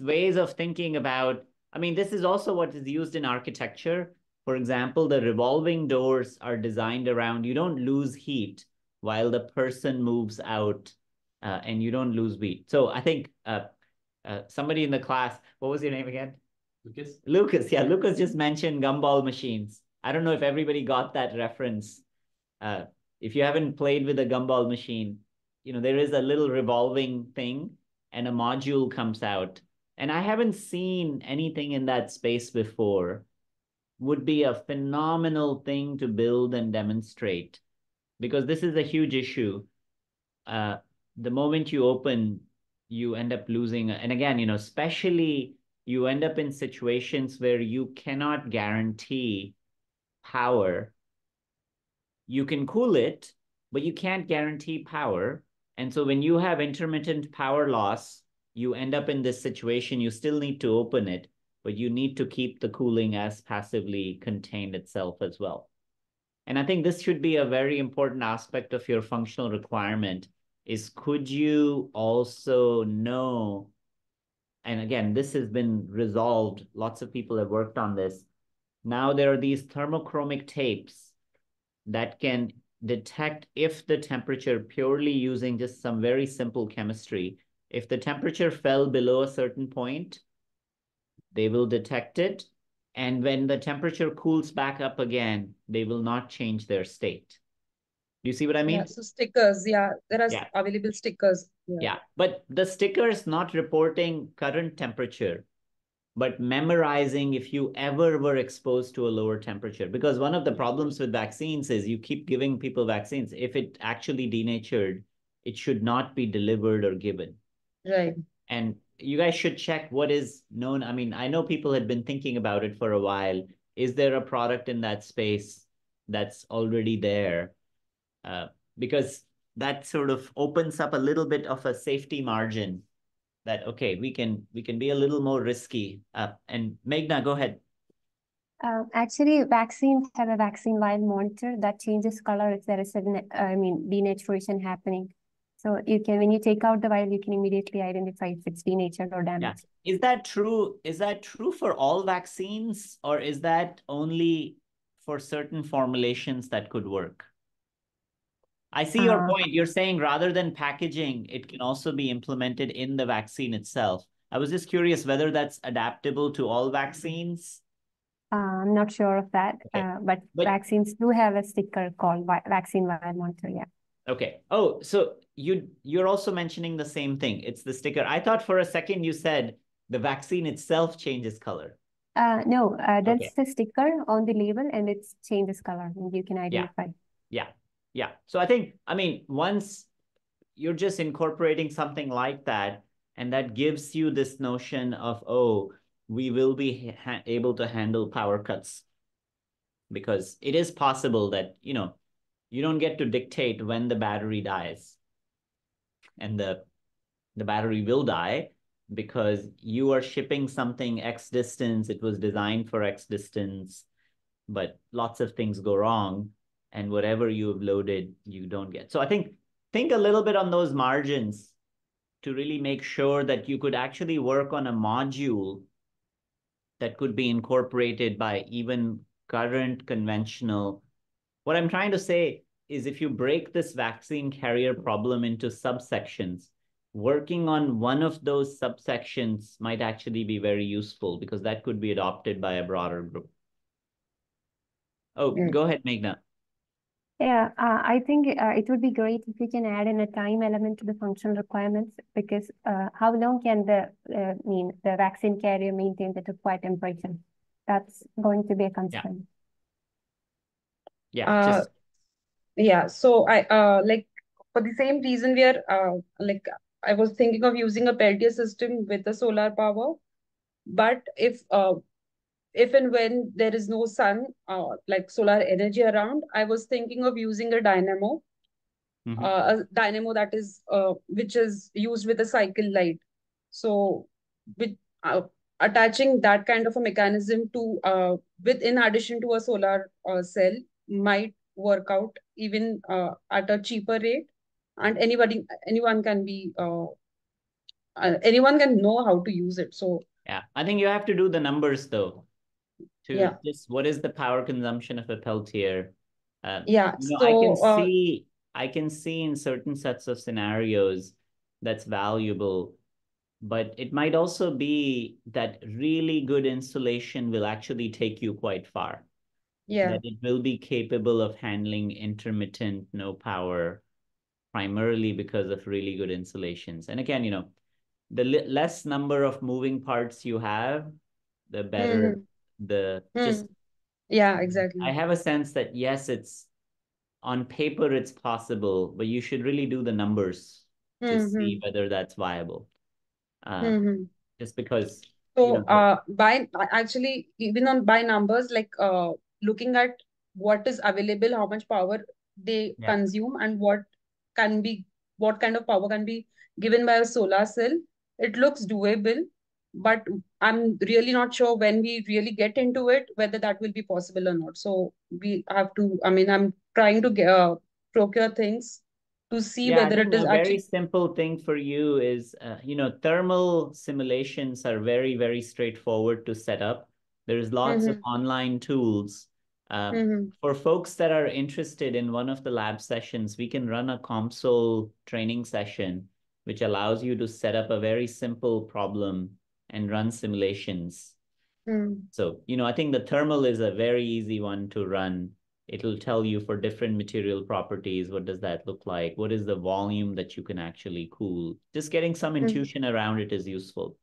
ways of thinking about, this is also what is used in architecture. For example, the revolving doors are designed around, you don't lose heat while the person moves out, and you don't lose heat. So I think somebody in the class, what was your name again? Lucas, yeah, Lucas just mentioned gumball machines. I don't know if everybody got that reference. If you haven't played with a gumball machine, there is a little revolving thing and a module comes out. And I haven't seen anything in that space before. Would be a phenomenal thing to build and demonstrate, because this is a huge issue. The moment you open, you end up losing. And again, especially you end up in situations where you cannot guarantee power. You can cool it, but you can't guarantee power. And so when you have intermittent power loss, you end up in this situation. You still need to open it, but you need to keep the cooling as passively contained itself as well. And I think this should be a very important aspect of your functional requirement is, could you also know, and again, this has been resolved. Lots of people have worked on this. Now there are these thermochromic tapes that can detect if the temperature, purely using just some very simple chemistry, if the temperature fell below a certain point, they will detect it And when the temperature cools back up again, they will not change their state. Do you see what I mean? Yeah, so stickers, yeah, there are Yeah. available stickers. Yeah, but the sticker is not reporting current temperature, but memorizing if you ever were exposed to a lower temperature. Because one of the problems with vaccines is you keep giving people vaccines. If it actually denatured, it should not be delivered or given. Right. And you guys should check what is known. I mean, I know people had been thinking about it for a while. Is there a product in that space that's already there? Because that sort of opens up a little bit of a safety margin that, okay, we can be a little more risky. And Meghna, go ahead. Actually, vaccines have a vaccine vial monitor that changes color if there is a, denaturation happening. So you can, when you take out the vial, you can immediately identify if it's denatured or damaged. Yeah. Is that true? Is that true for all vaccines, or is that only for certain formulations that could work? I see your point. You're saying rather than packaging, it can also be implemented in the vaccine itself. I was just curious whether that's adaptable to all vaccines. I'm not sure of that, but vaccines do have a sticker called vaccine vial monitor. Yeah. Okay. Oh, so you're also mentioning the same thing. It's the sticker. I thought for a second you said the vaccine itself changes color. No, that's the sticker on the label and it changes color and you can identify. Yeah. Yeah. So I mean, once you're just incorporating something like that, and that gives you this notion of, oh, we will be able to handle power cuts, because it is possible that, you don't get to dictate when the battery dies, and the battery will die because you are shipping something X distance. It was designed for X distance, but lots of things go wrong, and whatever you have loaded, you don't get. So I think a little bit on those margins to really make sure that you could actually work on a module that could be incorporated by even current conventional. What I'm trying to say is, if you break this vaccine carrier problem into subsections, working on one of those subsections might actually be very useful, because that could be adopted by a broader group. Oh, go ahead, Meghna. Yeah, I think it would be great if we can add in a time element to the functional requirements, because how long can the vaccine carrier maintain the required temperature? That's going to be a concern. Yeah. Yeah. So I like, for the same reason, we are like, I was thinking of using a Peltier system with the solar power, but if and when there is no sun, like solar energy around, I was thinking of using a dynamo, that is which is used with a cycle light. So with attaching that kind of a mechanism to in addition to a solar cell might work out even at a cheaper rate, and anyone can know how to use it. So yeah, I think you have to do the numbers though, to just what is the power consumption of a Peltier. I can see in certain sets of scenarios that's valuable, but it might also be that really good insulation will actually take you quite far. That it will be capable of handling intermittent no power, primarily because of really good insulations. And again, the less number of moving parts you have, the better exactly. I have a sense that yes, it's on paper it's possible, but you should really do the numbers to see whether that's viable. Just because. So by actually, even by numbers, like looking at what is available, how much power they consume, and what kind of power can be given by a solar cell, it looks doable. But I'm really not sure when we really get into it whether that will be possible or not. So we have to. I mean, I'm trying to procure things to see whether it is a very simple thing for you is, thermal simulations are very, very straightforward to set up. There's lots of online tools. For folks that are interested in one of the lab sessions, we can run a COMSOL training session, which allows you to set up a very simple problem and run simulations. So, I think the thermal is a very easy one to run. It'll tell you for different material properties, what does that look like? What is the volume that you can actually cool? Just getting some intuition around it is useful.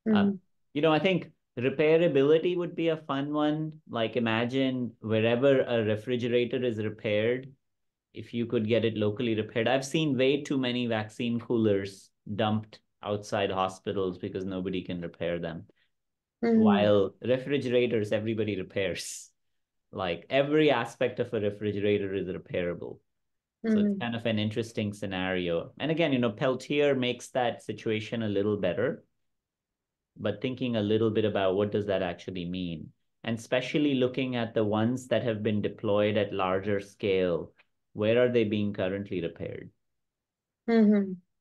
I think repairability would be a fun one. Like imagine wherever a refrigerator is repaired, if you could get it locally repaired. I've seen way too many vaccine coolers dumped outside hospitals because nobody can repair them. While refrigerators, everybody repairs. Like every aspect of a refrigerator is repairable. So it's kind of an interesting scenario. And again, Peltier makes that situation a little better, but thinking a little bit about what does that actually mean? And especially looking at the ones that have been deployed at larger scale, where are they being currently repaired?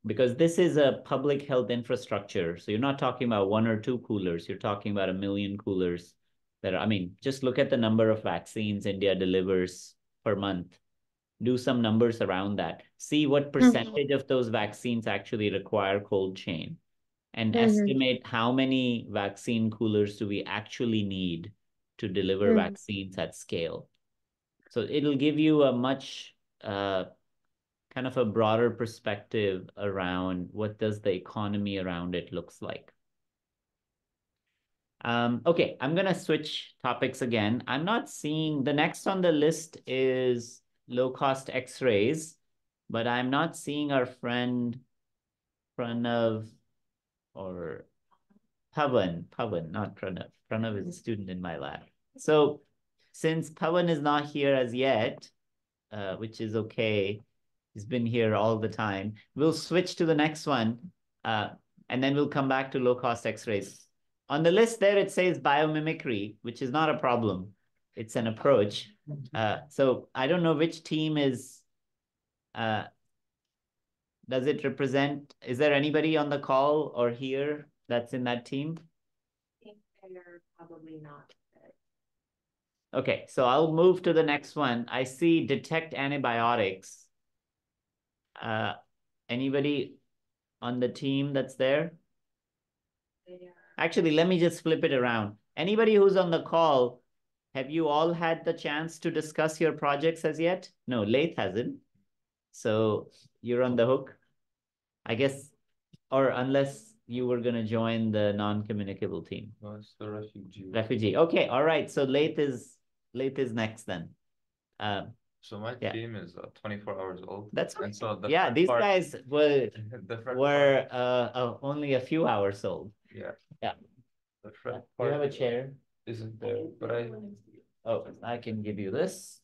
Because this is a public health infrastructure. So you're not talking about 1 or 2 coolers. You're talking about 1 million coolers just look at the number of vaccines India delivers per month. Do some numbers around that. See what percentage of those vaccines actually require cold chain and estimate how many vaccine coolers do we actually need to deliver vaccines at scale. So it'll give you a much kind of a broader perspective around what does the economy around it looks like. Okay, I'm gonna switch topics again. I'm not seeing, the next on the list is low-cost X-rays, but I'm not seeing our friend Pranav or Pavan, not Pranav. Pranav is a student in my lab. So since Pavan is not here as yet, which is okay, he's been here all the time, we'll switch to the next one, and then we'll come back to low-cost X-rays. On the list there, it says biomimicry, which is not a problem. It's an approach. So I don't know which team is, does it represent, is there anybody on the call or here that's in that team? I think they're probably not. Okay, so I'll move to the next one. I see detect antibiotics. Anybody on the team that's there? Actually, let me just flip it around. Anybody who's on the call, have you all had the chance to discuss your projects as yet? No, Laith hasn't. So you're on the hook, I guess, or unless you were going to join the non-communicable team. No, it's the refugee. Refugee. Okay, all right. So Laith is next then. So my team is 24 hours old. That's and so these guys were the only a few hours old. Yeah. Yeah. The front You part have a chair? isn't there, but I can give you this.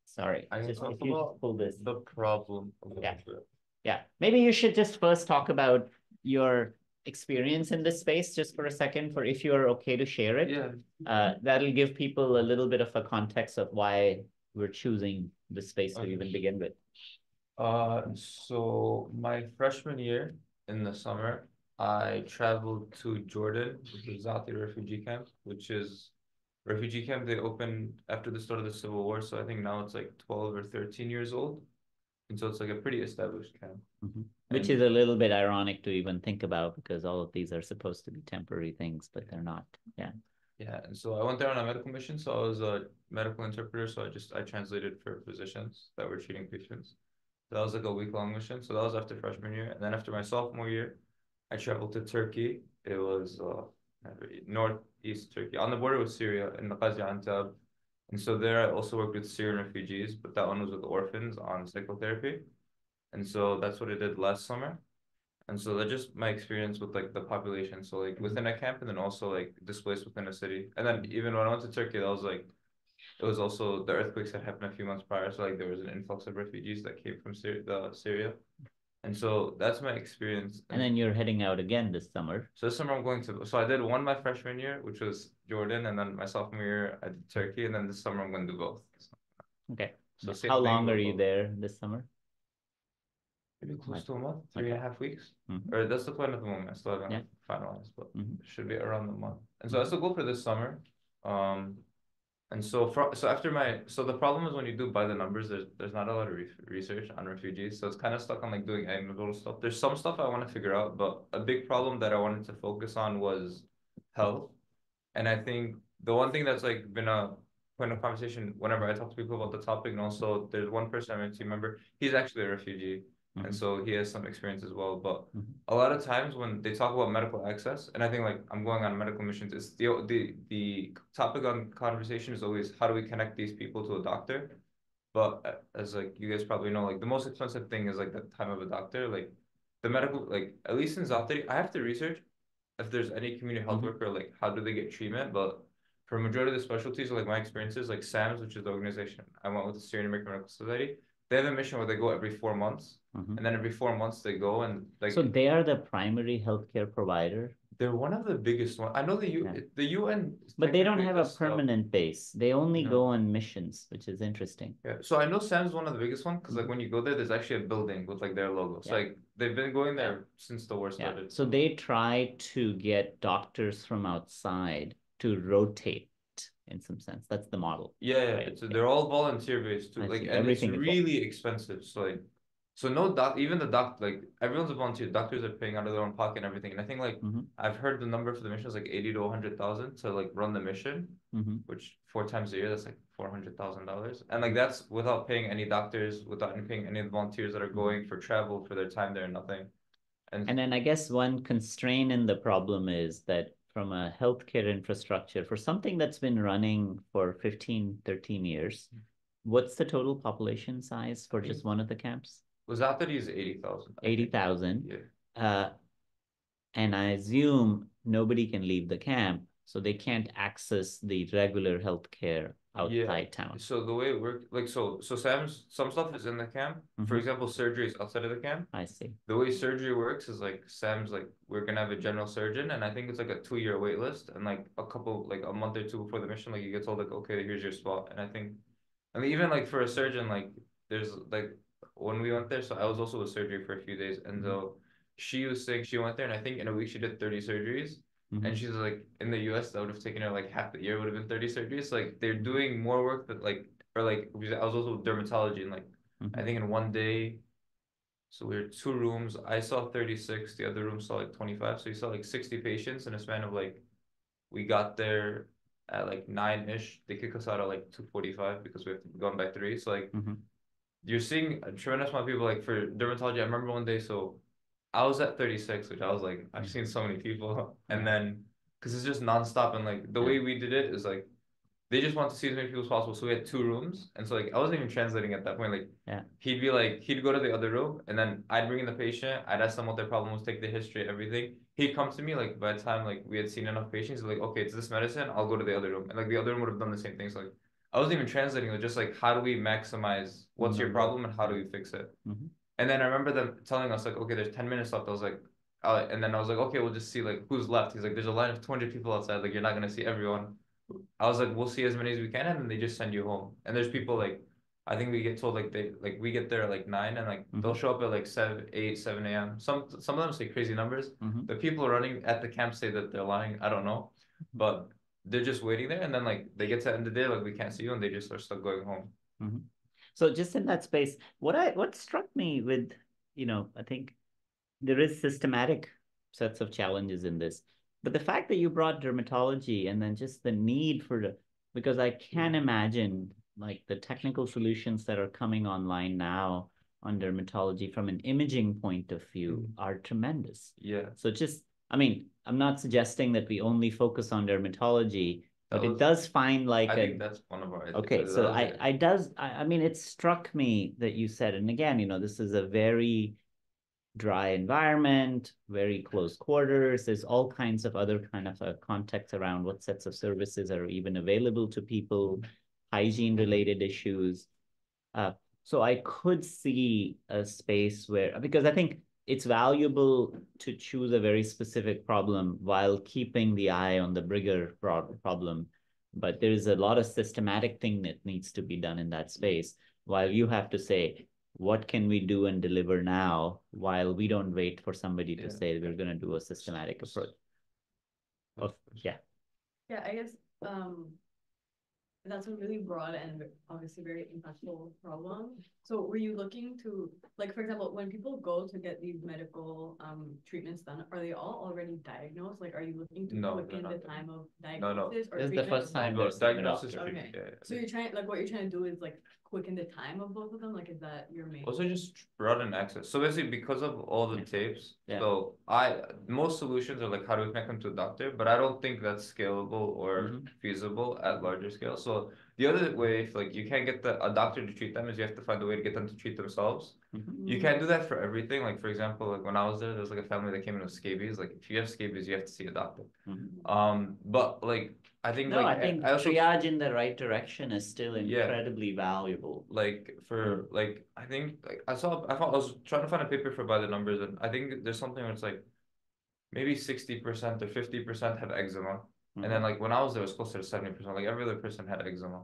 Sorry. I can Just talk if you about pull this. the problem a little bit. Yeah. Maybe you should just first talk about your experience in this space just for a second, for if you're okay to share it. Yeah. That'll give people a little bit of a context of why we're choosing the space to even begin with. So my freshman year in the summer, I traveled to Jordan, which is Zati refugee camp, which is refugee camp they opened after the start of the Civil War. So I think now it's like 12 or 13 years old. And so it's like a pretty established camp. Which is a little bit ironic to even think about because all of these are supposed to be temporary things, but they're not. Yeah. Yeah, and so I went there on a medical mission. So I was a medical interpreter. So I translated for physicians that were treating patients. So that was like a week-long mission. So that was after freshman year. And then after my sophomore year, I traveled to Turkey. It was northeast Turkey, on the border with Syria, in the Gaziantep. And so there I also worked with Syrian refugees, but that one was with orphans on psychotherapy. And so that's what I did last summer. And so that's just my experience with like the population. So like within a camp and then also like displaced within a city. And then even when I went to Turkey, that was like, it was also the earthquakes that happened a few months prior. So like there was an influx of refugees that came from Syria. And so that's my experience. And then you're heading out again this summer. So this summer I'm going to, so I did one my freshman year, which was Jordan. And then my sophomore year, I did Turkey. And then this summer I'm going to do both. Okay. So how long are you there this summer? Maybe close to a month, 3.5 weeks. Or that's the plan at the moment. I still haven't finalized, but it should be around the month. And so that's the goal for this summer. And so the problem is when you do by the numbers, there's not a lot of research on refugees. So it's kind of stuck on like doing anecdotal stuff. There's some stuff I want to figure out, but a big problem that I wanted to focus on was health. And I think the one thing that's like been a point of conversation whenever I talk to people about the topic, and also there's one person I remember, he's actually a refugee, and so he has some experience as well. But a lot of times when they talk about medical access, and I think like I'm going on medical missions, it's the topic on conversation is always how do we connect these people to a doctor. But as like you guys probably know, like the most expensive thing is like the time of a doctor. Like the medical, like at least in Zatari, I have to research if there's any community health worker, like how do they get treatment. But for majority of the specialties, like my experiences, like SAMS, which is the organization I went with, the Syrian American Medical Society, they have a mission where they go every 4 months, and then every 4 months they go and like. So they are the primary healthcare provider. They're one of the biggest ones. I know the UN, but they don't have a technically permanent base. They only No. go on missions, which is interesting. Yeah, so I know SAM's one of the biggest ones because like when you go there, there's actually a building with like their logo. So like they've been going there since the war started. So they try to get doctors from outside to rotate in some sense. That's the model. Yeah, right? they're all volunteer based too. I Like see. and Everything it's is really expensive. So like so no doc even the doc like everyone's a volunteer. Doctors are paying out of their own pocket and everything. And I think like I've heard the number for the mission is like 80 to 100,000 to like run the mission, which 4 times a year, that's like $400,000. And like that's without paying any doctors, without paying any of the volunteers that are going for travel for their time there, nothing. And then I guess one constraint in the problem is that from a healthcare infrastructure, for something that's been running for 15, 13 years, what's the total population size for just one of the camps? Was that is 80,000. 80,000. Yeah. And I assume nobody can leave the camp, so they can't access the regular healthcare outside town. So the way it worked, like some stuff is in the camp. For example, surgery is outside of the camp. I see. The way surgery works is like SAM's like we're gonna have a general surgeon, and I think it's like a 2-year wait list, and like a month or two before the mission, like you get told like okay, here's your spot. And I mean even like for a surgeon, like there's like when we went there, so I was also with surgery for a few days, and so she was saying she went there, and I think in a week she did 30 surgeries. And she's like, in the US, that would have taken her like half the year, would have been 30 surgeries. So, like, they're doing more work that like, or like, I was also with dermatology, and like, I think in one day, so we were 2 rooms. I saw 36, the other room saw like 25. So you saw like 60 patients in a span of like, we got there at like 9-ish. They kick us out at like 2:45 because we have to go back 3. So like, you're seeing a tremendous amount of people. Like for dermatology, I remember one day, so I was at 36, which I was like, I've seen so many people. And then, because it's just nonstop. And like the way we did it is like, they just want to see as many people as possible. So we had 2 rooms. And so like, I wasn't even translating at that point. Like, he'd be like, he'd go to the other room, and then I'd bring in the patient. I'd ask them what their problem was, take the history, everything. He'd come to me, like by the time like we had seen enough patients, like, okay, it's this medicine, I'll go to the other room. And like the other room would have done the same thing. So like, I wasn't even translating it, just like, how do we maximize what's your problem and how do we fix it? And then I remember them telling us like, okay, there's 10 minutes left. I was like, and then I was like, okay, we'll just see like who's left. He's like, there's a line of 200 people outside. Like, you're not gonna see everyone. I was like, we'll see as many as we can, and then they just send you home. And there's people like, I think we get told like we get there at like 9, and like they'll show up at like 7, 8, 7 a.m. Some of them say crazy numbers. The people running at the camp say that they're lying. I don't know, but they're just waiting there, and then like they get to the end of the day, like we can't see you, and they just are stuck going home. So just in that space, what struck me with, I think there is systematic sets of challenges in this, but the fact that you brought dermatology and then just the need because I can imagine like the technical solutions that are coming online now on dermatology from an imaging point of view are tremendous. Yeah. So I mean, I'm not suggesting that we only focus on dermatology, but it does find like I think that's one of our. Okay, so I mean, it struck me that you said, and again, this is a very dry environment, very close quarters. There's all kinds of other kind of context around what sets of services are even available to people, hygiene related issues. So I could see a space where, because I think it's valuable to choose a very specific problem while keeping the eye on the bigger problem. But there is a lot of systematic thing that needs to be done in that space, while you have to say, what can we do and deliver now, while we don't wait for somebody to say we're going to do a systematic approach. Yeah, I guess that's a really broad and obviously very impactful problem. So were you looking to, like, for example, when people go to get these medical treatments done, are they all already diagnosed? Like, are you looking to quicken the time of diagnosis or This is the treatment? first time they're seeing a diagnosis. doctor. Okay. So you're trying, like, what you're trying to do is like quicken the time of both of them? Like, is that your main? Also just broaden access. So basically because of all the tapes, Yeah. so most solutions are like how do we connect them to a doctor, but I don't think that's scalable or feasible at larger scale. So the other way, if like you can't get a doctor to treat them, is you have to find a way to get them to treat themselves. You can't do that for everything. Like for example, like when I was there was like a family that came in with scabies. Like if you have scabies, you have to see a doctor. But like I think No, like I think triage in the right direction is still incredibly valuable. Like for like I think like I was trying to find a paper for by the numbers, and I think there's something where it's like maybe 60% or 50% have eczema. And then like when I was there, it was closer to 70%. Like every other person had eczema.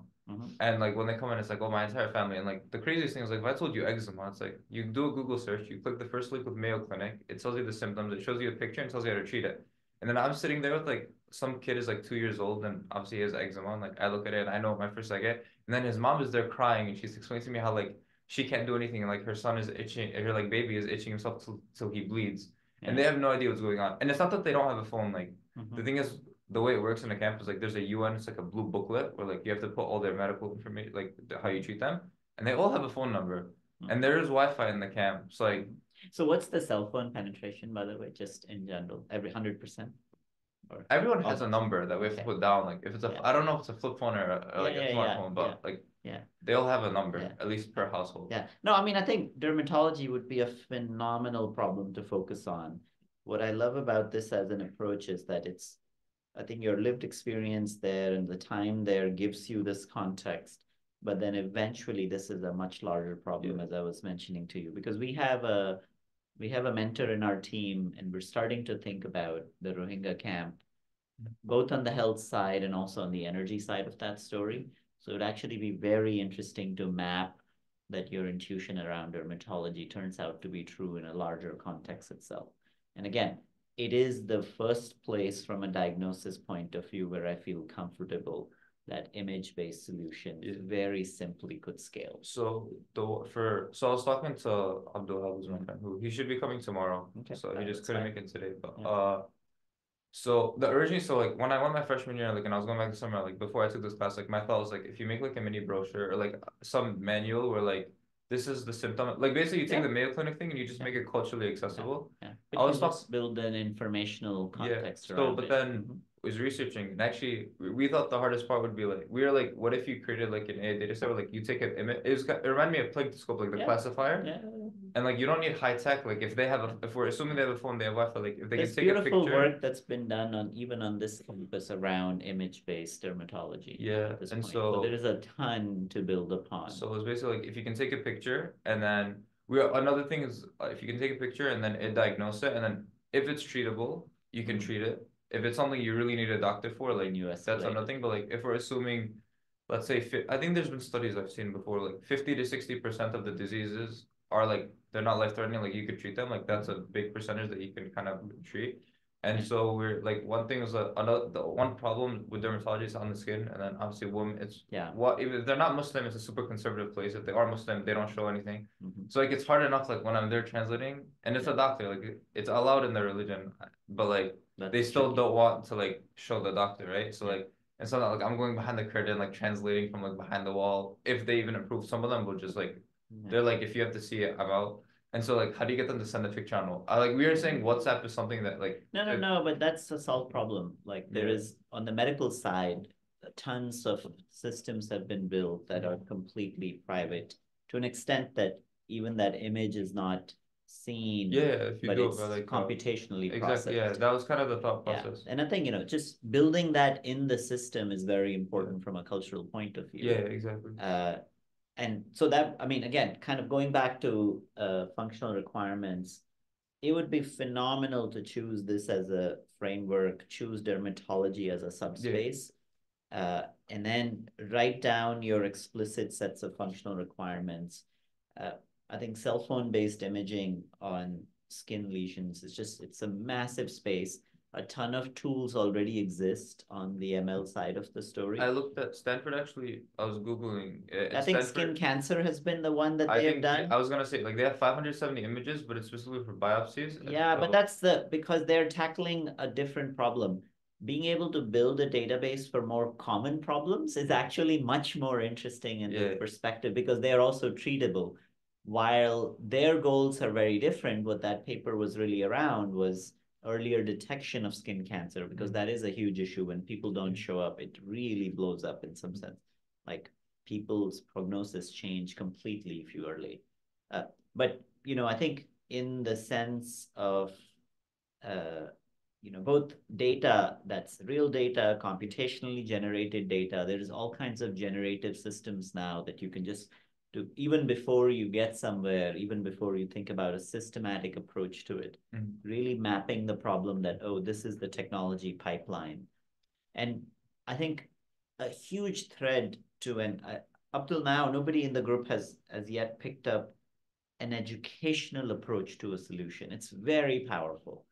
And like when they come in, it's like, oh, my entire family. And like the craziest thing is like if I told you eczema, it's like you do a Google search, you click the first link with Mayo Clinic, it tells you the symptoms, it shows you a picture and tells you how to treat it. And then I'm sitting there with like some kid is like 2 years old and obviously he has eczema. And like I look at it and I know my first I get. And then his mom is there crying and she's explaining to me how like she can't do anything and like her son is itching, her like baby is itching himself till he bleeds. And they have no idea what's going on. And it's not that they don't have a phone. Like the thing is, the way it works in the camp is like there's a UN. It's like a blue booklet where like you have to put all their medical information, like how you treat them, and they all have a phone number. And there is Wi-Fi in the camp. So like, so what's the cell phone penetration, by the way, just in general, every 100%? Everyone has a number that we have to put down. Like if it's a, I don't know if it's a flip phone or like a smartphone, but like they all have a number at least per household. Yeah. No, I mean I think dermatology would be a phenomenal problem to focus on. What I love about this as an approach is that I think your lived experience there and the time there gives you this context, but then eventually this is a much larger problem, as I was mentioning to you, because we have a mentor in our team and we're starting to think about the Rohingya camp, both on the health side and also on the energy side of that story. So it'd actually be very interesting to map that your intuition around dermatology turns out to be true in a larger context itself. And again, it is the first place from a diagnosis point of view where I feel comfortable that image-based solution very simply could scale. So I was talking to Abdullah, who's my friend, who he should be coming tomorrow. Okay. So he just couldn't make it today. But so the urging, so like when I went my freshman year, like and I was going back to summer, like before I took this class, like my thought was like if you make like a mini brochure or like some manual where like this is the symptom, like basically you take the Mayo Clinic thing and you just make it culturally accessible. But I was just build an informational context around but then was researching and actually we thought the hardest part would be like we were like what if you created like an AI data set where like you take an image, it reminded me of Plectoscope, like the classifier. And like you don't need high tech, like if they have if we're assuming they have a phone, they have Wi-Fi, like if they can take a picture. Beautiful work that's been done on even on this campus around image-based dermatology. And so there is a ton to build upon. So it's basically like if you can take a picture and then another thing is if you can take a picture and then it diagnose it, and then if it's treatable, you can treat it. If it's something you really need a doctor for, like that's another thing. But like if we're assuming, let's say, I think there's been studies I've seen before, like 50 to 60% of the diseases are like they're not life-threatening, like you could treat them, like that's a big percentage that you can kind of treat. And so we're like one thing is the one problem with dermatology is on the skin, and then obviously women, it's if they're not Muslim, it's a super conservative place. If they are Muslim, they don't show anything. So like it's hard enough like when I'm there translating, and it's a doctor, like it's allowed in their religion, but like they still don't want to like show the doctor, right? So like it's not like I'm going behind the curtain like translating from like behind the wall. If they even approve, some of them will just like they're like if you have to see it, I'm out. And so, like, how do you get them to send a picture on? Like, we were saying WhatsApp is something that, like... No, but that's a solved problem. Like, there is, on the medical side, tons of systems have been built that are completely private to an extent that even that image is not seen, if you but do it's like, computationally processed. Exactly, that was kind of the thought process. And I think, just building that in the system is very important from a cultural point of view. Exactly. And so that, I mean, again, kind of going back to functional requirements, it would be phenomenal to choose this as a framework, choose dermatology as a subspace, and then write down your explicit sets of functional requirements. I think cell phone-based imaging on skin lesions is it's a massive space. a ton of tools already exist on the ML side of the story. I looked at Stanford actually. I was Googling. I think skin cancer has been the one that they have done. I was gonna say, like, they have 570 images, but it's specifically for biopsies. Yeah, but that's because they're tackling a different problem. Being able to build a database for more common problems is actually much more interesting in the perspective because they are also treatable. While their goals are very different, what that paper was really around was earlier detection of skin cancer, because that is a huge issue. When people don't show up, it really blows up in some sense. Like people's prognosis change completely if you are late. But, I think in the sense of both data that's real data, computationally generated data. There's all kinds of generative systems now that you can just do even before you get somewhere, even before you think about a systematic approach to it, really mapping the problem that, oh, this is the technology pipeline. And I think a huge thread to, up till now, nobody in the group has yet picked up an educational approach to a solution. It's very powerful.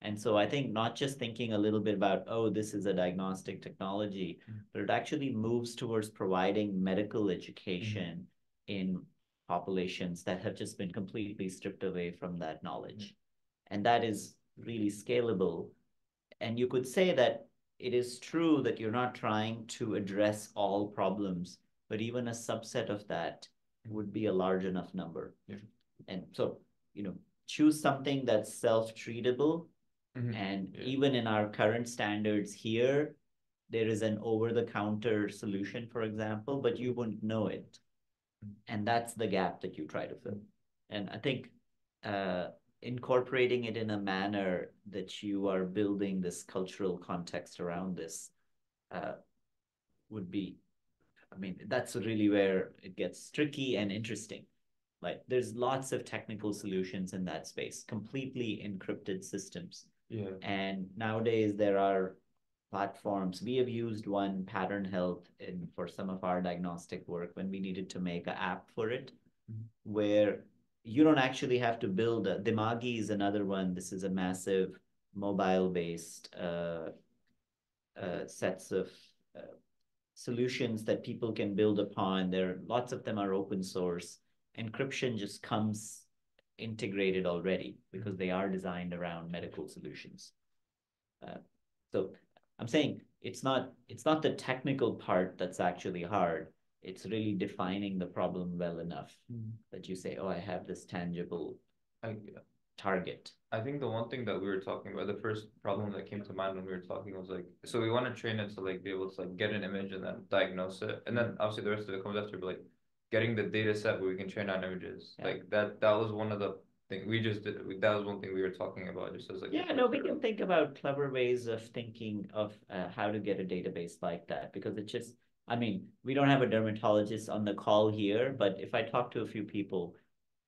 And so I think not just thinking a little bit about, oh, this is a diagnostic technology, but it actually moves towards providing medical education in populations that have just been completely stripped away from that knowledge. And that is really scalable. And you could say that it is true that you're not trying to address all problems, but even a subset of that would be a large enough number. And so, choose something that's self-treatable. And even in our current standards here, there is an over-the-counter solution, for example, but you wouldn't know it. And that's the gap that you try to fill. And I think incorporating it in a manner that you are building this cultural context around this would be, that's really where it gets tricky and interesting. Like there's lots of technical solutions in that space, completely encrypted systems. Yeah. And nowadays there are platforms. We have used one, Pattern Health, for some of our diagnostic work when we needed to make an app for it, where you don't actually have to build Dimagi is another one. This is a massive mobile-based sets of solutions that people can build upon. Lots of them are open source. Encryption just comes integrated already because they are designed around medical solutions. So I'm saying it's not the technical part that's actually hard. It's really defining the problem well enough that you say, oh, I have this tangible target. I think the one thing that we were talking about, the first problem that came to mind when we were talking was like, so we want to train it to like be able to like get an image and then diagnose it. And then obviously the rest of it comes after, but like getting the data set where we can train on images. Yeah. Like that was one of the things we just did. That was one thing we were talking about just as like. Yeah, no, we can think about clever ways of thinking of how to get a database like that, because it just, we don't have a dermatologist on the call here, but if I talk to a few people,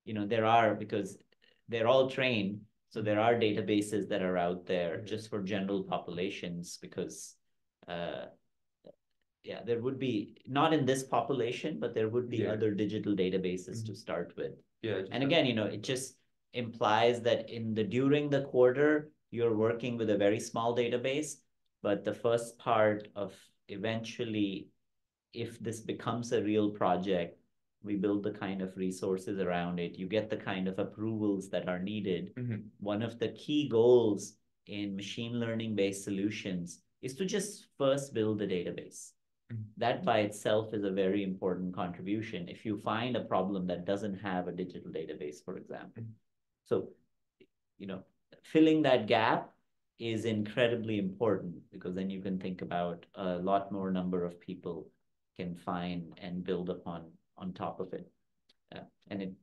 there are, because they're all trained. So there are databases that are out there just for general populations because, there would be, not in this population, but there would be other digital databases to start with. Yeah. And again, it just implies that during the quarter, you're working with a very small database, but the first part of eventually, if this becomes a real project, we build the kind of resources around it. You get the kind of approvals that are needed. One of the key goals in machine learning-based solutions is to just first build the database. That by itself is a very important contribution if you find a problem that doesn't have a digital database, for example. So, filling that gap is incredibly important because then you can think about a lot more number of people can find and build upon on top of it. And it,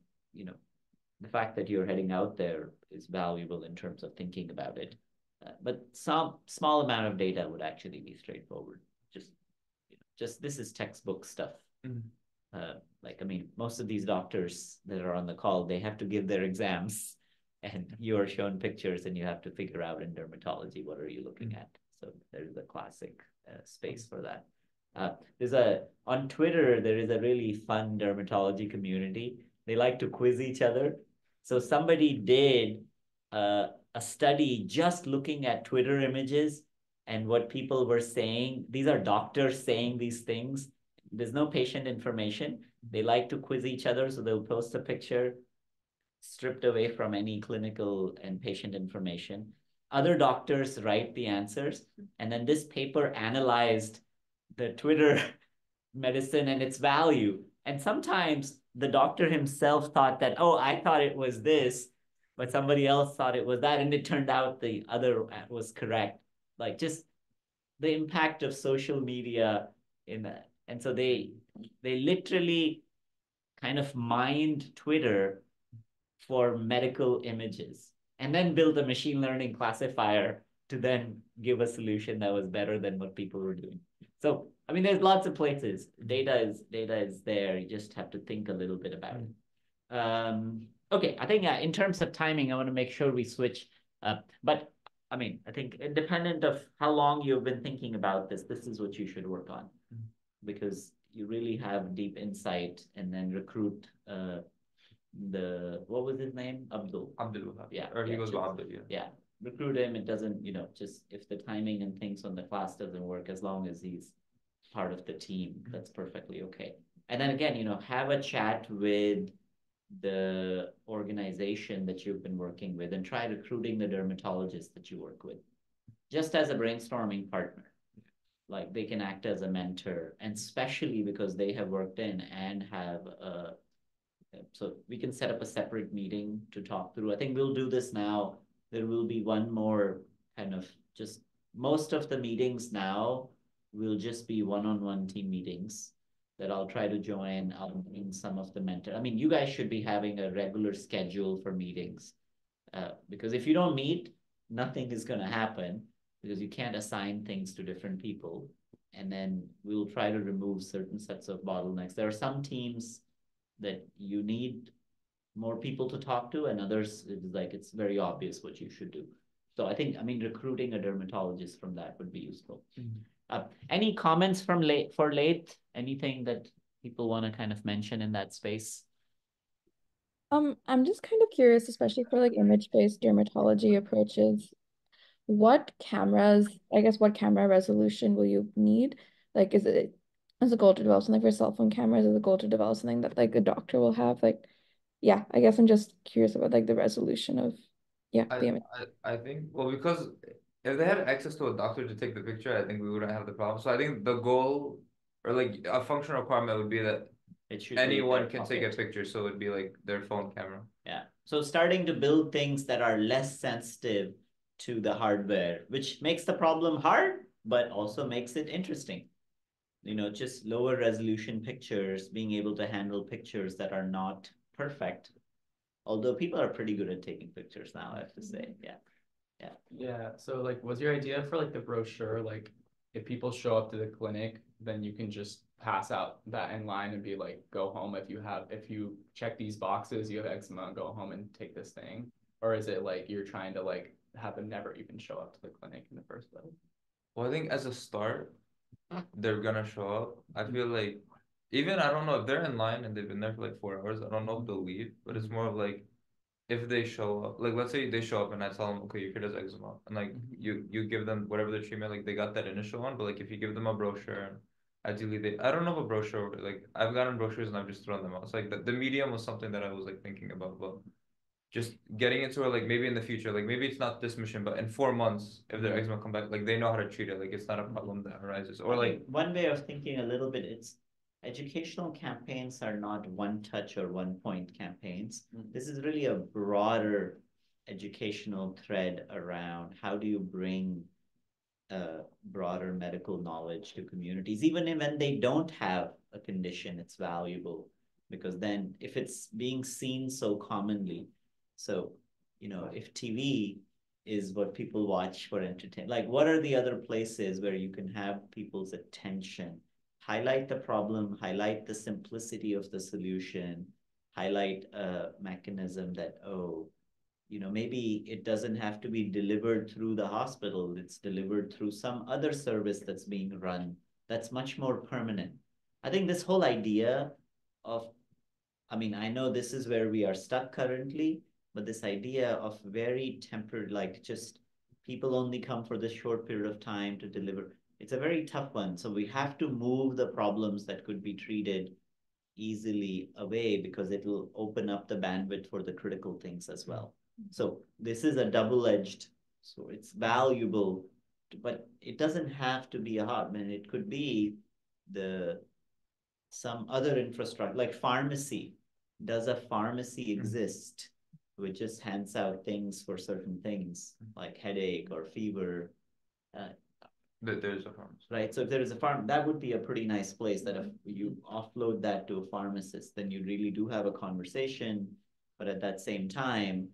the fact that you're heading out there is valuable in terms of thinking about it. But some small amount of data would actually be straightforward. Just this is textbook stuff. Most of these doctors that are on the call, they have to give their exams and you are shown pictures and you have to figure out in dermatology, what are you looking at? So there's a classic space for that. On Twitter, there is a really fun dermatology community. They like to quiz each other. So somebody did a study just looking at Twitter images and what people were saying. These are doctors saying these things. There's no patient information. They like to quiz each other, so they'll post a picture stripped away from any clinical and patient information. Other doctors write the answers, and then this paper analyzed the Twitter medicine and its value. And sometimes the doctor himself thought that, oh, I thought it was this, but somebody else thought it was that, and it turned out the other was correct. Like just the impact of social media in that. And so they literally kind of mined Twitter for medical images and then build a machine learning classifier to then give a solution that was better than what people were doing. So, I mean, there's lots of places. Data is there. You just have to think a little bit about it. Okay, I think in terms of timing, I want to make sure we switch up. But I mean, I think independent of how long you've been thinking about this is what you should work on, because you really have deep insight, and then recruit what was his name? Abdul. Yeah. Or he goes by Abdul, yeah. Yeah. Recruit him. It doesn't, just if the timing and things on the class doesn't work, as long as he's part of the team, that's perfectly okay. And then again, have a chat with the organization that you've been working with and try recruiting the dermatologist that you work with, just as a brainstorming partner. Like they can act as a mentor, and especially because they have worked in and have so we can set up a separate meeting to talk through. I think we'll do this now. There will be one more kind of just most of the meetings now will just be one-on-one team meetings that I'll try to join. I'll bring some of the mentor. I mean, you guys should be having a regular schedule for meetings, because if you don't meet, nothing is going to happen, because you can't assign things to different people. And then we'll try to remove certain sets of bottlenecks. There are some teams that you need more people to talk to, and others it's very obvious what you should do. So I think, recruiting a dermatologist from that would be useful. Any comments from for late? Anything that people want to kind of mention in that space? I'm just kind of curious, especially for like image-based dermatology approaches, what camera resolution will you need? Like, is a goal to develop something for cell phone cameras? Is a goal to develop something that like a doctor will have? Like, yeah, I guess I'm just curious about like the resolution of the image. I think, well, because if they had access to a doctor to take the picture, I think we wouldn't have the problem. So I think the goal, or like a functional requirement, would be that anyone can take a picture. So it'd be like their phone camera. Yeah. So starting to build things that are less sensitive to the hardware, which makes the problem hard, but also makes it interesting. Just lower resolution pictures, being able to handle pictures that are not perfect. Although people are pretty good at taking pictures now, I have to say. Yeah. So like, was your idea for like the brochure, like if people show up to the clinic, then you can just pass out that in line and be like, go home if you check these boxes, you have eczema, go home and take this thing? Or is it like you're trying to like have them never even show up to the clinic in the first place? Well, I think as a start, they're gonna show up. I feel like even I don't know if they're in line and they've been there for like 4 hours, I don't know if they'll leave, but it's more of like if they show up, like let's say they show up and I tell them, okay, your kid has eczema, and like you give them whatever the treatment, like they got that initial one, but like if you give them a brochure, and ideally I don't know if a brochure, like I've gotten brochures and I've just thrown them out. It's like the medium was something that I was like thinking about, but just getting into it, like maybe in the future, like maybe it's not this mission, but in 4 months, if their eczema come back, like they know how to treat it, like it's not a problem that arises. Or like one way of thinking a little bit, it's educational campaigns are not one touch or one point campaigns. This is really a broader educational thread around how do you bring broader medical knowledge to communities. Even when they don't have a condition, it's valuable, because then if it's being seen so commonly, so, if TV is what people watch for entertainment, like what are the other places where you can have people's attention, highlight the problem, highlight the simplicity of the solution, highlight a mechanism that, maybe it doesn't have to be delivered through the hospital. It's delivered through some other service that's being run that's much more permanent. I think this whole idea of, I know this is where we are stuck currently, but this idea of very tempered, like just people only come for this short period of time to deliver. It's a very tough one. So we have to move the problems that could be treated easily away because it'll open up the bandwidth for the critical things as well. So this is a double-edged, so it's valuable, but it doesn't have to be a hard, I mean, it could be some other infrastructure, like pharmacy. Does a pharmacy exist which just hands out things for certain things like headache or fever? There's a pharmacy. Right. So if there is a farm, that would be a pretty nice place that if you offload that to a pharmacist, then you really do have a conversation. But at that same time,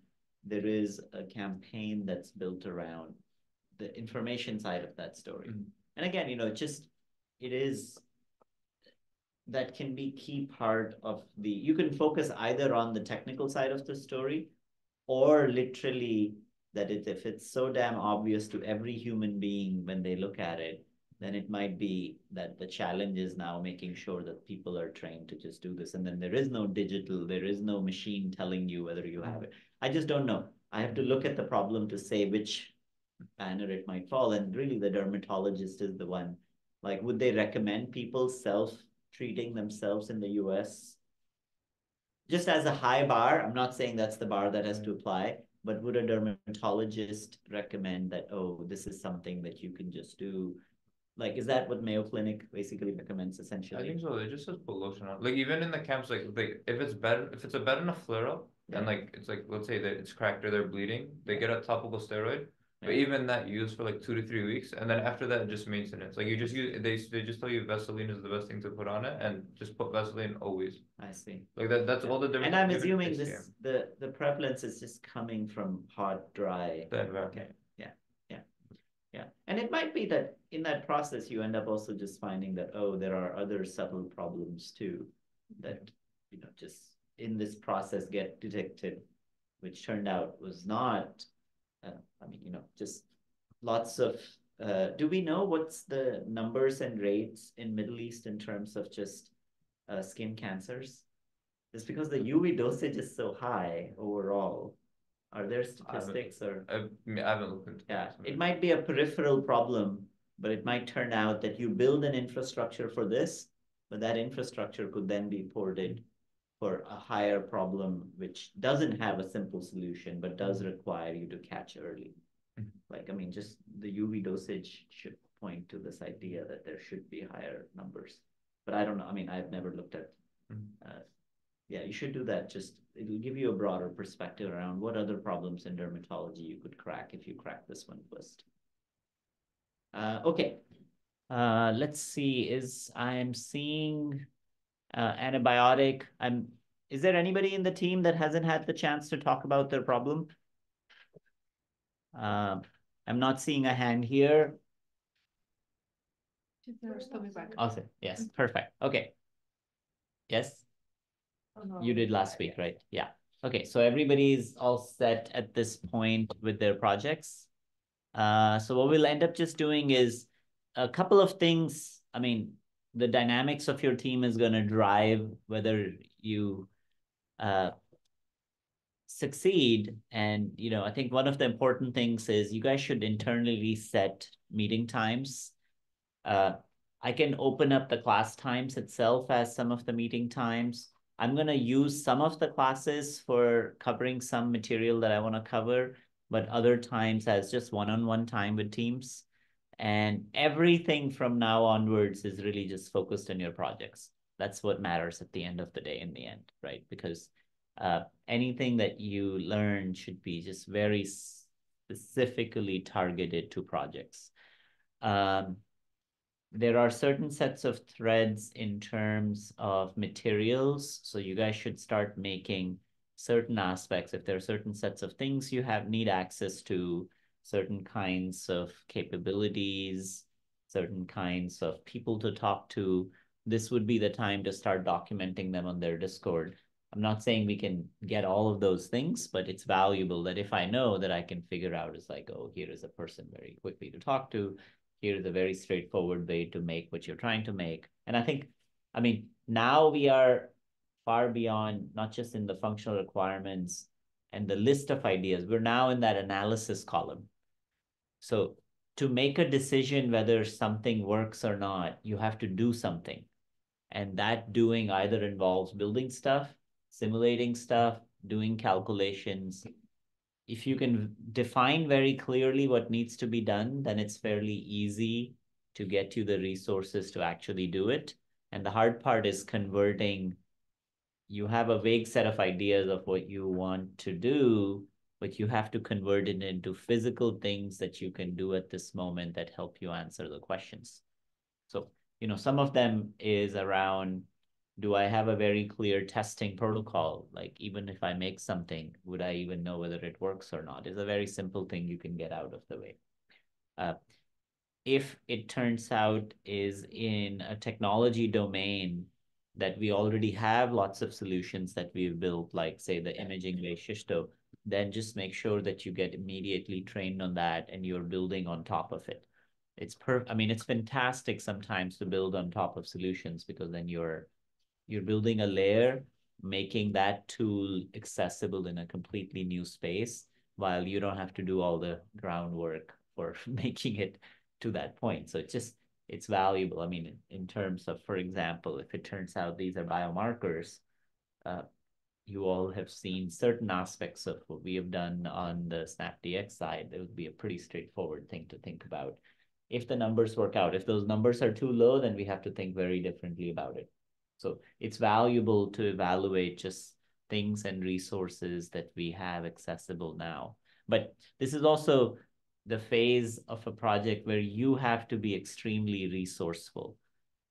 there is a campaign that's built around the information side of that story. And again, it is that can be key part of you can focus either on the technical side of the story or literally that if it's so damn obvious to every human being when they look at it, then it might be that the challenge is now making sure that people are trained to just do this. And then there is no digital, there is no machine telling you whether you have it. I just don't know. I have to look at the problem to say which banner it might fall. And really the dermatologist is the one. Like, would they recommend people self-treating themselves in the US? Just as a high bar, I'm not saying that's the bar that has to apply, but would a dermatologist recommend that, oh, this is something that you can just do? Like, is that what Mayo Clinic basically recommends essentially? I think so. It just says put lotion on. Like even in the camps, like if it's a bed and a flare up, and like it's like let's say that it's cracked or they're bleeding, they get a topical steroid. But even that used for like 2 to 3 weeks, and then after that, just maintenance. Like you just use they just tell you Vaseline is the best thing to put on it, and just put Vaseline always. I see. Like that's all the different. And I'm assuming the prevalence is just coming from hot, dry. Okay. Yeah. And it might be that in that process, you end up also just finding that, oh, there are other subtle problems too that, just in this process get detected, which turned out was not, just lots of, do we know what's the numbers and rates in Middle East in terms of just skin cancers? It's because the UV dosage is so high overall. Are there statistics or? I haven't looked into Yeah, it might be a peripheral problem, but it might turn out that you build an infrastructure for this, but that infrastructure could then be ported for a higher problem, which doesn't have a simple solution, but does require you to catch early. Like, just the UV dosage should point to this idea that there should be higher numbers. But I don't know. I've never looked at yeah, you should do that. It'll give you a broader perspective around what other problems in dermatology you could crack if you crack this one first. Okay. Let's see. I'm seeing antibiotic. Is there anybody in the team that hasn't had the chance to talk about their problem? I'm not seeing a hand here. Awesome. Yes, perfect. Okay. Yes. You did last week, right? Yeah. Okay, so everybody's all set at this point with their projects. So what we'll end up just doing is a couple of things. The dynamics of your team is going to drive whether you succeed. And, I think one of the important things is you guys should internally set meeting times. I can open up the class times itself as some of the meeting times. I'm going to use some of the classes for covering some material that I want to cover, but other times as just one-on-one time with teams. And everything from now onwards is really just focused on your projects. That's what matters at the end of the day in the end, right? Because anything that you learn should be just very specifically targeted to projects. There are certain sets of threads in terms of materials. So you guys should start making certain aspects. If there are certain sets of things you need access to, certain kinds of capabilities, certain kinds of people to talk to, this would be the time to start documenting them on their Discord. I'm not saying we can get all of those things, but it's valuable that if I know that I can figure out is like, oh, here is a person very quickly to talk to. Here is a very straightforward way to make what you're trying to make. And I think, now we are far beyond, not just in the functional requirements and the list of ideas. We're now in that analysis column. So to make a decision whether something works or not, you have to do something. And that doing either involves building stuff, simulating stuff, doing calculations. If you can define very clearly what needs to be done, then it's fairly easy to get you the resources to actually do it. And the hard part is converting. You have a vague set of ideas of what you want to do, but you have to convert it into physical things that you can do at this moment that help you answer the questions. So, some of them is around, do I have a very clear testing protocol? Like, even if I make something, would I even know whether it works or not? It's a very simple thing you can get out of the way. If it turns out is in a technology domain that we already have lots of solutions that we've built, like say the imaging Vaishishto, then just make sure that you get immediately trained on that and you're building on top of it. It's fantastic sometimes to build on top of solutions, because then you're building a layer, making that tool accessible in a completely new space, while you don't have to do all the groundwork for making it to that point. So it's valuable. I mean, in terms of, for example, if it turns out these are biomarkers, you all have seen certain aspects of what we have done on the SnapDX side. It would be a pretty straightforward thing to think about. If the numbers work out, if those numbers are too low, then we have to think very differently about it. So it's valuable to evaluate just things and resources that we have accessible now. But this is also the phase of a project where you have to be extremely resourceful.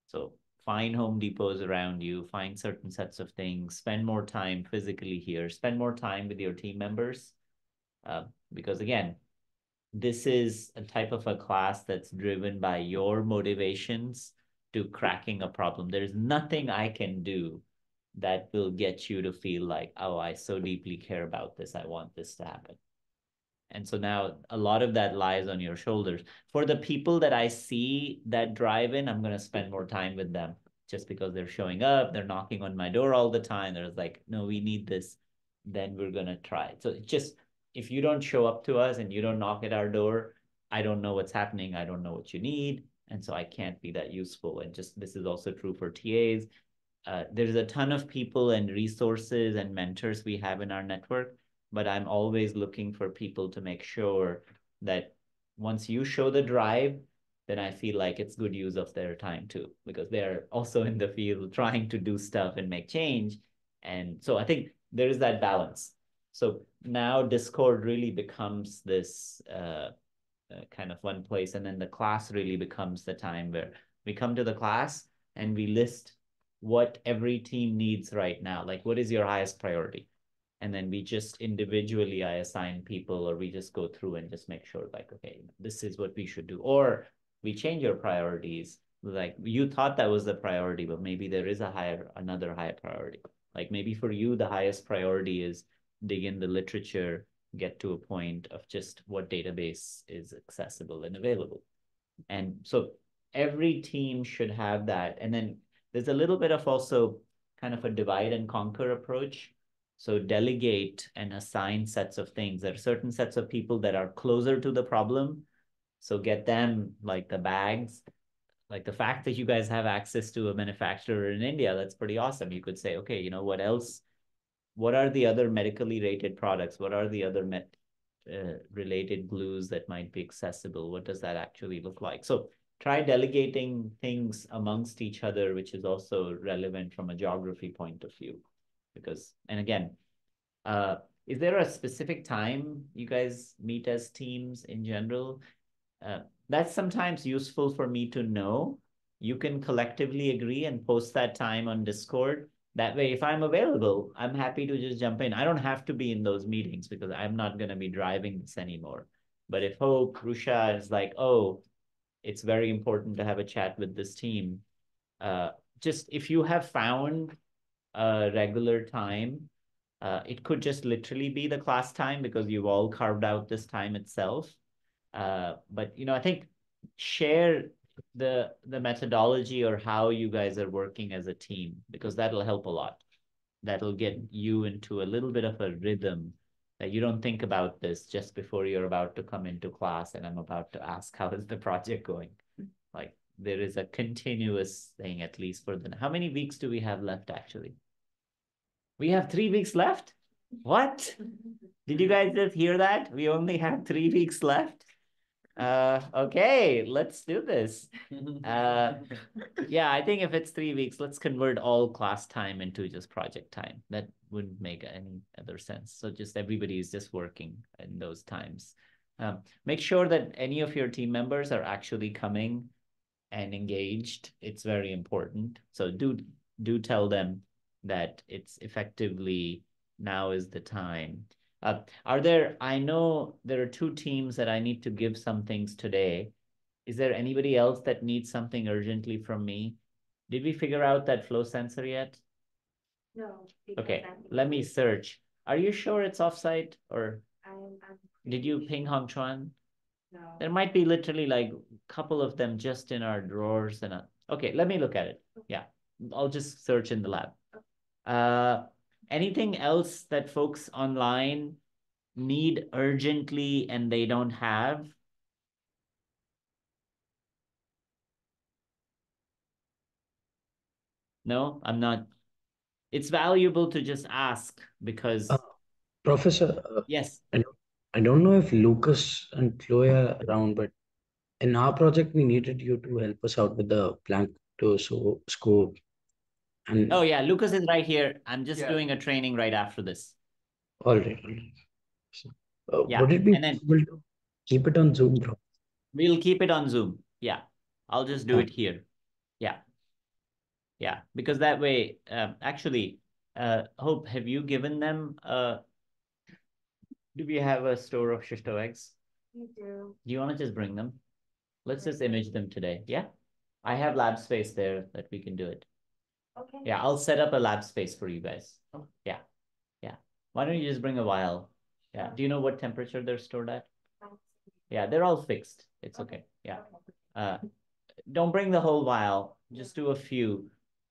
So find Home Depots around you, find certain sets of things, spend more time physically here, spend more time with your team members. Because again, this is a type of a class that's driven by your motivations to cracking a problem. There's nothing I can do that will get you to feel like, oh, I so deeply care about this. I want this to happen. And so now a lot of that lies on your shoulders. For the people that I see that drive in, I'm going to spend more time with them just because they're showing up. They're knocking on my door all the time. They're like, no, we need this. Then we're going to try it. So it's just, if you don't show up to us and you don't knock at our door, I don't know what's happening. I don't know what you need. And so I can't be that useful. And just, this is also true for TAs. There's a ton of people and resources and mentors we have in our network, but I'm always looking for people to make sure that once you show the drive, then I feel like it's good use of their time too, because they're also in the field trying to do stuff and make change. And so I think there is that balance. So now Discord really becomes this kind of one place, and then the class really becomes the time where we come to the class and we list what every team needs right now. Like, what is your highest priority? And then we just individually, I assign people, or we just go through and just make sure, like, okay, this is what we should do. Or we change your priorities. Like, you thought that was the priority, but maybe there is another higher priority. Like, maybe for you, the highest priority is dig in the literature, get to a point of just what database is accessible and available. And so every team should have that. And then there's a little bit of also kind of a divide and conquer approach. So delegate and assign sets of things. There are certain sets of people that are closer to the problem. So get them, like the bags, like the fact that you guys have access to a manufacturer in India, that's pretty awesome. You could say, okay, what else? What are the other medically rated products? What are the other related glues that might be accessible? What does that actually look like? So try delegating things amongst each other, which is also relevant from a geography point of view. Because, and again, is there a specific time you guys meet as teams in general? That's sometimes useful for me to know. You can collectively agree and post that time on Discord. That way, if I'm available, I'm happy to just jump in. I don't have to be in those meetings because I'm not going to be driving this anymore. But if Hope, Rusha is like, oh, it's very important to have a chat with this team. Just if you have found a regular time, it could just literally be the class time because you've all carved out this time itself. But I think share the methodology or how you guys are working as a team, because that'll help a lot. That'll get you into a little bit of a rhythm that you don't think about this just before you're about to come into class and I'm about to ask, how is the project going? Like there is a continuous thing, at least for the, how many weeks do we have left actually? We have 3 weeks left? What? Did you guys just hear that? We only have 3 weeks left? Okay, let's do this. Yeah, I think if it's 3 weeks, let's convert all class time into just project time. That wouldn't make any other sense. So just everybody is just working in those times. Make sure that any of your team members are actually coming and engaged. It's very important. So do tell them that it's effectively now is the time. I know there are 2 teams that I need to give some things today. Is there anybody else that needs something urgently from me? Did we figure out that flow sensor yet? No. Okay, let me search. Are you sure it's offsite or did you ping Hong Chuan? No. There might be literally like a couple of them just in our drawers and okay, let me look at it. Yeah, I'll just search in the lab. Anything else that folks online need urgently and they don't have? No, I'm not. It's valuable to just ask because Professor, yes. I don't know if Lucas and Chloe are around, but in our project, we needed you to help us out with the plank to scope. And Oh yeah, Lucas is right here. I'm just Yeah. doing a training right after this. all right. So, Yeah, would it be and then possible to keep it on Zoom, bro? we'll keep it on Zoom. Yeah, I'll just do it here. Yeah. Yeah, because that way, actually, Hope, have you given them, do we have a store of Shishto eggs? We do. Do you want to just bring them? Let's just image them today. Yeah. I have lab space there that we can do it. Okay. Yeah, I'll set up a lab space for you guys. Yeah. Yeah. Why don't you just bring a vial? Yeah. Do you know what temperature they're stored at? Yeah, they're all fixed. It's okay. Yeah. Don't bring the whole vial. Just do a few.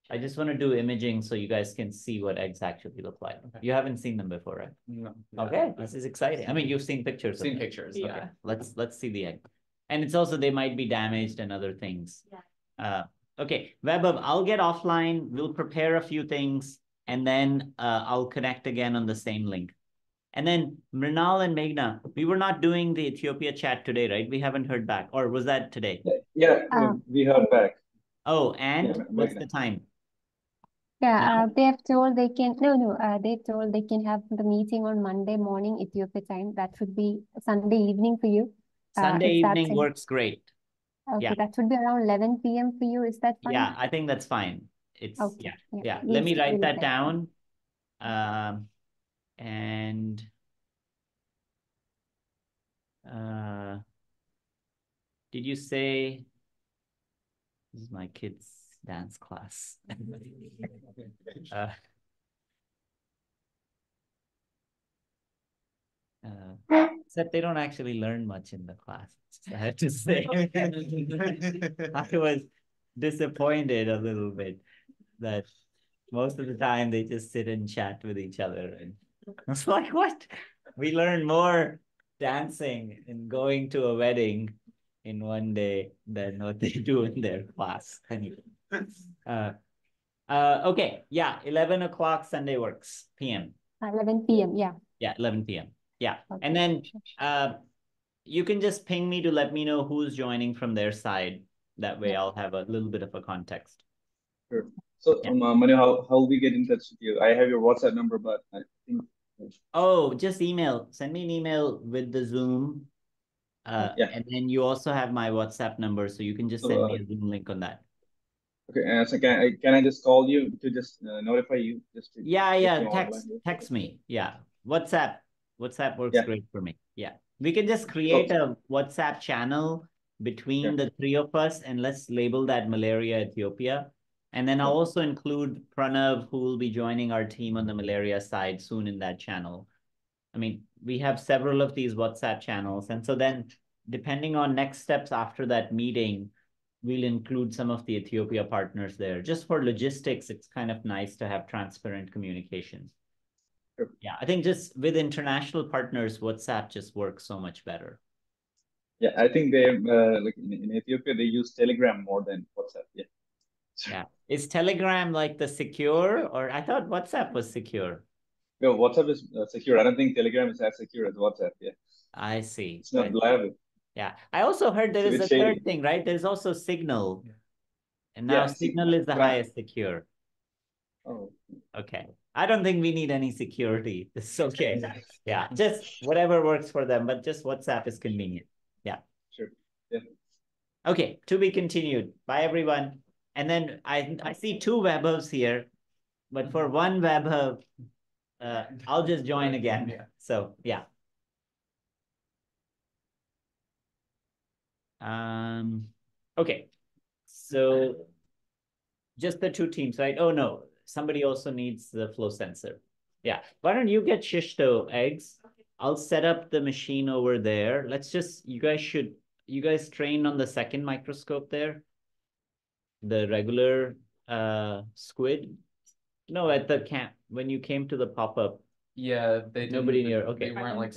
I just want to do imaging so you guys can see what eggs actually look like. Okay. You haven't seen them before, right? No. Okay, this is exciting. I mean, you've seen pictures. Seen pictures. Yeah, Okay. let's see the egg. And it's also, they might be damaged and other things. Yeah. Okay, Webab, I'll get offline. We'll prepare a few things and then I'll connect again on the same link. And then Mrinal and Meghna, we were not doing the Ethiopia chat today, right? We haven't heard back. Or was that today? Yeah, we heard back. Oh, and Yeah, what's Meghna. the time? Yeah, they have told they can, they told they can have the meeting on Monday morning Ethiopia time. That should be Sunday evening for you. Sunday If that's evening in, works great. okay, Yeah. that should be around 11 p.m. for you. Is that fine? Yeah, I think that's fine. It's Okay. yeah. We'll Let me write schedule that it down. And did you say this is my kids' dance class? Except they don't actually learn much in the class, I have to say. I was disappointed a little bit that most of the time they just sit and chat with each other. And I was like, what? We learn more dancing and going to a wedding in one day than what they do in their class. Anyway. Okay, yeah, 11 o'clock Sunday works, p.m. 11 p.m. Yeah. Yeah, 11 p.m. Yeah. Okay. And then you can just ping me to let me know who's joining from their side. That way I'll have a little bit of a context. Sure. So, Manu, how we get in touch with you? I have your WhatsApp number, but I think. Oh, just email. Send me an email with the Zoom. Yeah. And then you also have my WhatsApp number, so you can just send me a Zoom link on that. Okay. So can I just call you to just notify you just to Yeah, get you text online? text me. Yeah. WhatsApp works Yeah. great for me. Yeah. We can just create a WhatsApp channel between the 3 of us and let's label that Malaria Ethiopia. And then I'll also include Pranav, who will be joining our team on the malaria side soon in that channel. I mean, we have several of these WhatsApp channels. And so then depending on next steps after that meeting, we'll include some of the Ethiopia partners there. Just for logistics, it's kind of nice to have transparent communications. Yeah, I think just with international partners, WhatsApp just works so much better. Yeah, I think they like in Ethiopia they use Telegram more than WhatsApp. Yeah. Yeah. Is Telegram like the secure, or I thought WhatsApp was secure? No, WhatsApp is secure. I don't think Telegram is as secure as WhatsApp. Yeah. I see. It's not reliable. Yeah. I also heard there is a shady. third thing, right? There's also Signal. And now Yeah, Signal is the highest secure. Oh. Okay. I don't think we need any security. It's okay. Yeah. Just whatever works for them, but just WhatsApp is convenient. Yeah. Sure. Yeah. Okay. To be continued. Bye, everyone. And then I see 2 web hubs here, but for one web hub, I'll just join again. So yeah. Okay. So just the 2 teams, right? Oh no, somebody also needs the flow sensor. Yeah. Why don't you get Shishto eggs? I'll set up the machine over there. Let's just, you guys trained on the second microscope there? The regular squid? No, at the camp, when you came to the pop-up. Yeah, they didn't, Nobody near, okay. they weren't like